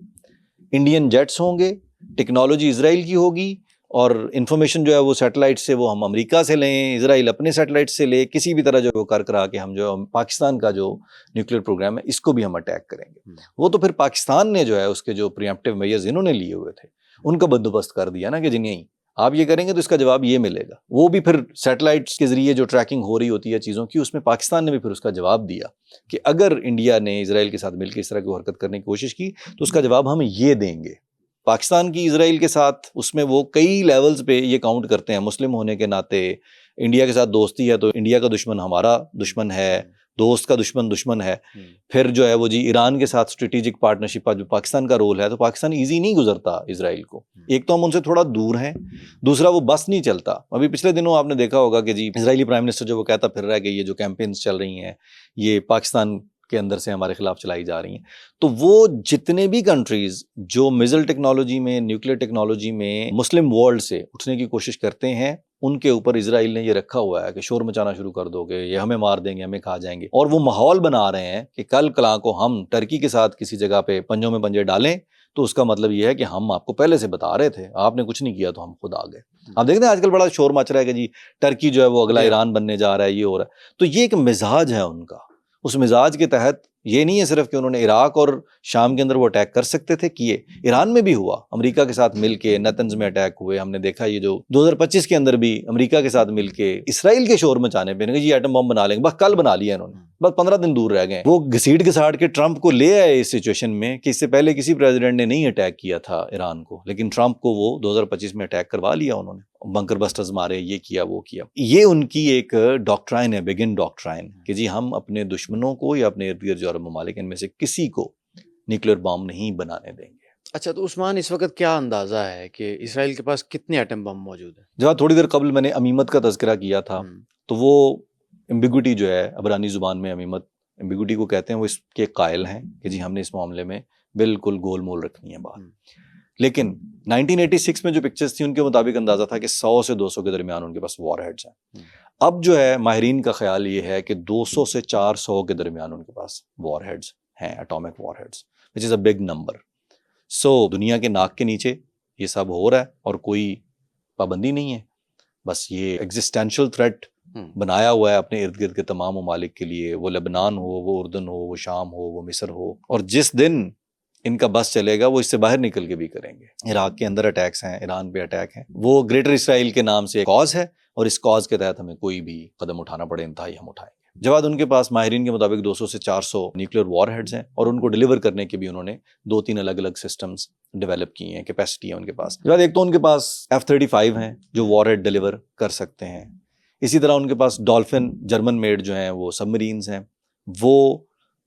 इंडियन जेट्स होंगे, टेक्नोलॉजी इसराइल की होगी, और इन्फॉर्मेशन जो है वो सैटेलाइट से वो हम अमेरिका से लें, इसराइल अपने सैटेलाइट से ले, किसी भी तरह जो वो कर करा के हम जो पाकिस्तान का जो न्यूक्लियर प्रोग्राम है इसको भी हम अटैक करेंगे। वो तो फिर पाकिस्तान ने जो है उसके जो प्रीएम्प्टिव मेजर्स इन्होंने लिए हुए थे उनका बंदोबस्त कर दिया ना कि जी नहीं आप ये करेंगे तो इसका जवाब ये मिलेगा। वो भी फिर सैटेलाइट्स के जरिए जो ट्रैकिंग हो रही होती है चीज़ों की, उसमें पाकिस्तान ने भी फिर उसका जवाब दिया कि अगर इंडिया ने इसराइल के साथ मिलकर इस तरह की हरकत करने की कोशिश की तो उसका जवाब हम ये देंगे। पाकिस्तान की इसराइल के साथ उसमें वो कई लेवल्स पे ये काउंट करते हैं, मुस्लिम होने के नाते इंडिया के साथ दोस्ती है तो इंडिया का दुश्मन हमारा दुश्मन है, दोस्त का दुश्मन दुश्मन है। फिर जो है वो जी ईरान के साथ स्ट्रेटेजिक पार्टनरशिप जो पाकिस्तान का रोल है, तो पाकिस्तान इजी नहीं गुजरता इसराइल को। एक तो हम उनसे थोड़ा दूर हैं, दूसरा वो बस नहीं चलता। अभी पिछले दिनों आपने देखा होगा कि जी इसराइली प्राइम मिनिस्टर जो वो कहता फिर रहा है कि ये जो कैंपेन्स चल रही हैं ये पाकिस्तान के अंदर से हमारे खिलाफ चलाई जा रही हैं। तो वो जितने भी कंट्रीज जो मिसाइल टेक्नोलॉजी में, न्यूक्लियर टेक्नोलॉजी में मुस्लिम वर्ल्ड से उठने की कोशिश करते हैं, उनके ऊपर इजराइल ने ये रखा हुआ है कि शोर मचाना शुरू कर दोगे, ये हमें मार देंगे, हमें खा जाएंगे। और वो माहौल बना रहे हैं कि कल कला को हम टर्की के साथ किसी जगह पे पंजों में पंजे डालें तो उसका मतलब ये है कि हम आपको पहले से बता रहे थे, आपने कुछ नहीं किया तो हम खुद आ गए। आप देखते हैं आजकल बड़ा शोर मच रहा है कि जी टर्की जो है वो अगला ईरान बनने जा रहा है, ये हो रहा है। तो ये एक मिजाज है उनका। उस मिजाज के तहत ये नहीं है सिर्फ कि उन्होंने इराक और शाम के अंदर वो अटैक कर सकते थे, किए। ईरान में भी हुआ, अमेरिका के साथ मिलके नेतन्स में अटैक हुए। हमने देखा ये जो 2025 के अंदर भी अमेरिका के साथ मिलके इसराइल के शोर मचाने पे जी एटम बम बना लेंगे, बस कल बना लिया इन्होंने, बस 15 दिन दूर रह गए। वो घसीट घसाट के ट्रंप को ले आए इस सिचुएशन में कि इससे पहले किसी प्रेसिडेंट ने नहीं अटैक किया था ईरान को, लेकिन ट्रंप को वो 2025 में अटैक करवा लिया उन्होंने, बंकर बस्टर्स मारे, ये किया वो किया। ये उनकी एक डॉक्ट्राइन है, बिगिन डॉक्ट्राइन, कि जी हम अपने दुश्मनों को या अपने इर्द गिर्द जो अरब ममालिक इनमें से किसी को न्यूक्लियर बम नहीं बनाने देंगे। अच्छा, तो उस्मान इस वक्त क्या अंदाजा है कि इसराइल के पास कितने एटम बम मौजूद है? जब थोड़ी देर कबल मैंने अमीमत का तज़किरा किया था, तो वो एम्बिगुइटी जो है अबरानी ज़ुबान में अमीमत एम्बिगुइटी को कहते हैं, वो इसके कायल हैं कि जी हमने इस मामले में बिल्कुल गोल मोल रखनी है बात। लेकिन 1986 में जो पिक्चर्स थी उनके मुताबिक अंदाजा था कि 100 से 200 के दरमियान उनके पास वॉर हेड्स हैं। अब जो है माहिरीन का ख्याल ये है कि 200 से 400 के दरमियान उनके पास वॉर हेड्स हैं, atomic warheads, which is a big number. So दुनिया के नाक के नीचे ये सब हो रहा है और कोई पाबंदी नहीं है। बस ये एग्जिस्टेंशियल थ्रेट बनाया हुआ है अपने इर्द गिर्द के तमाम ममालिक के लिए, वो लेबनान हो, वो उर्दन हो, वो शाम हो, वो मिस्र हो, और जिस दिन इनका बस चलेगा वो इससे बाहर निकल के भी करेंगे। इराक के अंदर अटैक्स हैं, ईरान पे अटैक हैं, वो ग्रेटर इसराइल के नाम से एक कॉज है और इस कॉज के तहत हमें कोई भी कदम उठाना पड़े इंतहाई हम उठाएंगे। जवाद उनके पास माहिरीन के मुताबिक 200 से 400 न्यूक्लियर वॉर हेड्स हैं और उनको डिलीवर करने के भी उन्होंने 2-3 अलग अलग सिस्टम्स डेवलप किए हैं, कैपेसिटी है उनके पास। जवाद एक तो उनके पास F-35 हैं जो वॉर हेड डिलीवर कर सकते हैं। इसी तरह उनके पास डॉल्फिन जर्मन मेड जो हैं वो सबमरीन्स हैं, वो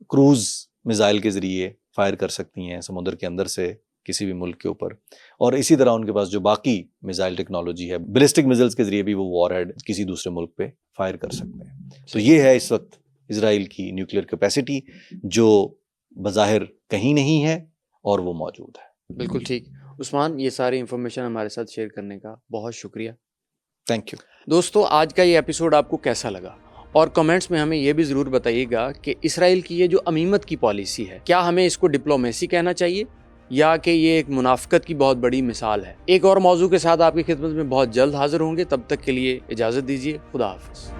क्रूज मिसाइल के ज़रिए फायर कर सकती हैं समुद्र के अंदर से किसी भी मुल्क के ऊपर। और इसी तरह उनके पास जो बाकी मिसाइल टेक्नोलॉजी है, बैलिस्टिक मिसाइल्स के जरिए भी वो वॉर हेड किसी दूसरे मुल्क पे फायर कर सकते हैं। तो ये है इस वक्त इजराइल की न्यूक्लियर कैपेसिटी जो बज़ाहिर कहीं नहीं है और वो मौजूद है। बिल्कुल ठीक। उस्मान, ये सारी इन्फॉर्मेशन हमारे साथ शेयर करने का बहुत शुक्रिया। Thank you. दोस्तों, आज का ये एपिसोड आपको कैसा लगा? और कमेंट्स में हमें ये भी ज़रूर बताइएगा कि इसराइल की ये जो अमीमत की पॉलिसी है, क्या हमें इसको डिप्लोमेसी कहना चाहिए या कि ये एक मुनाफिकत की बहुत बड़ी मिसाल है। एक और मौजू के साथ आपकी खिदमत में बहुत जल्द हाजिर होंगे। तब तक के लिए इजाज़त दीजिए। खुदा हाफिज़।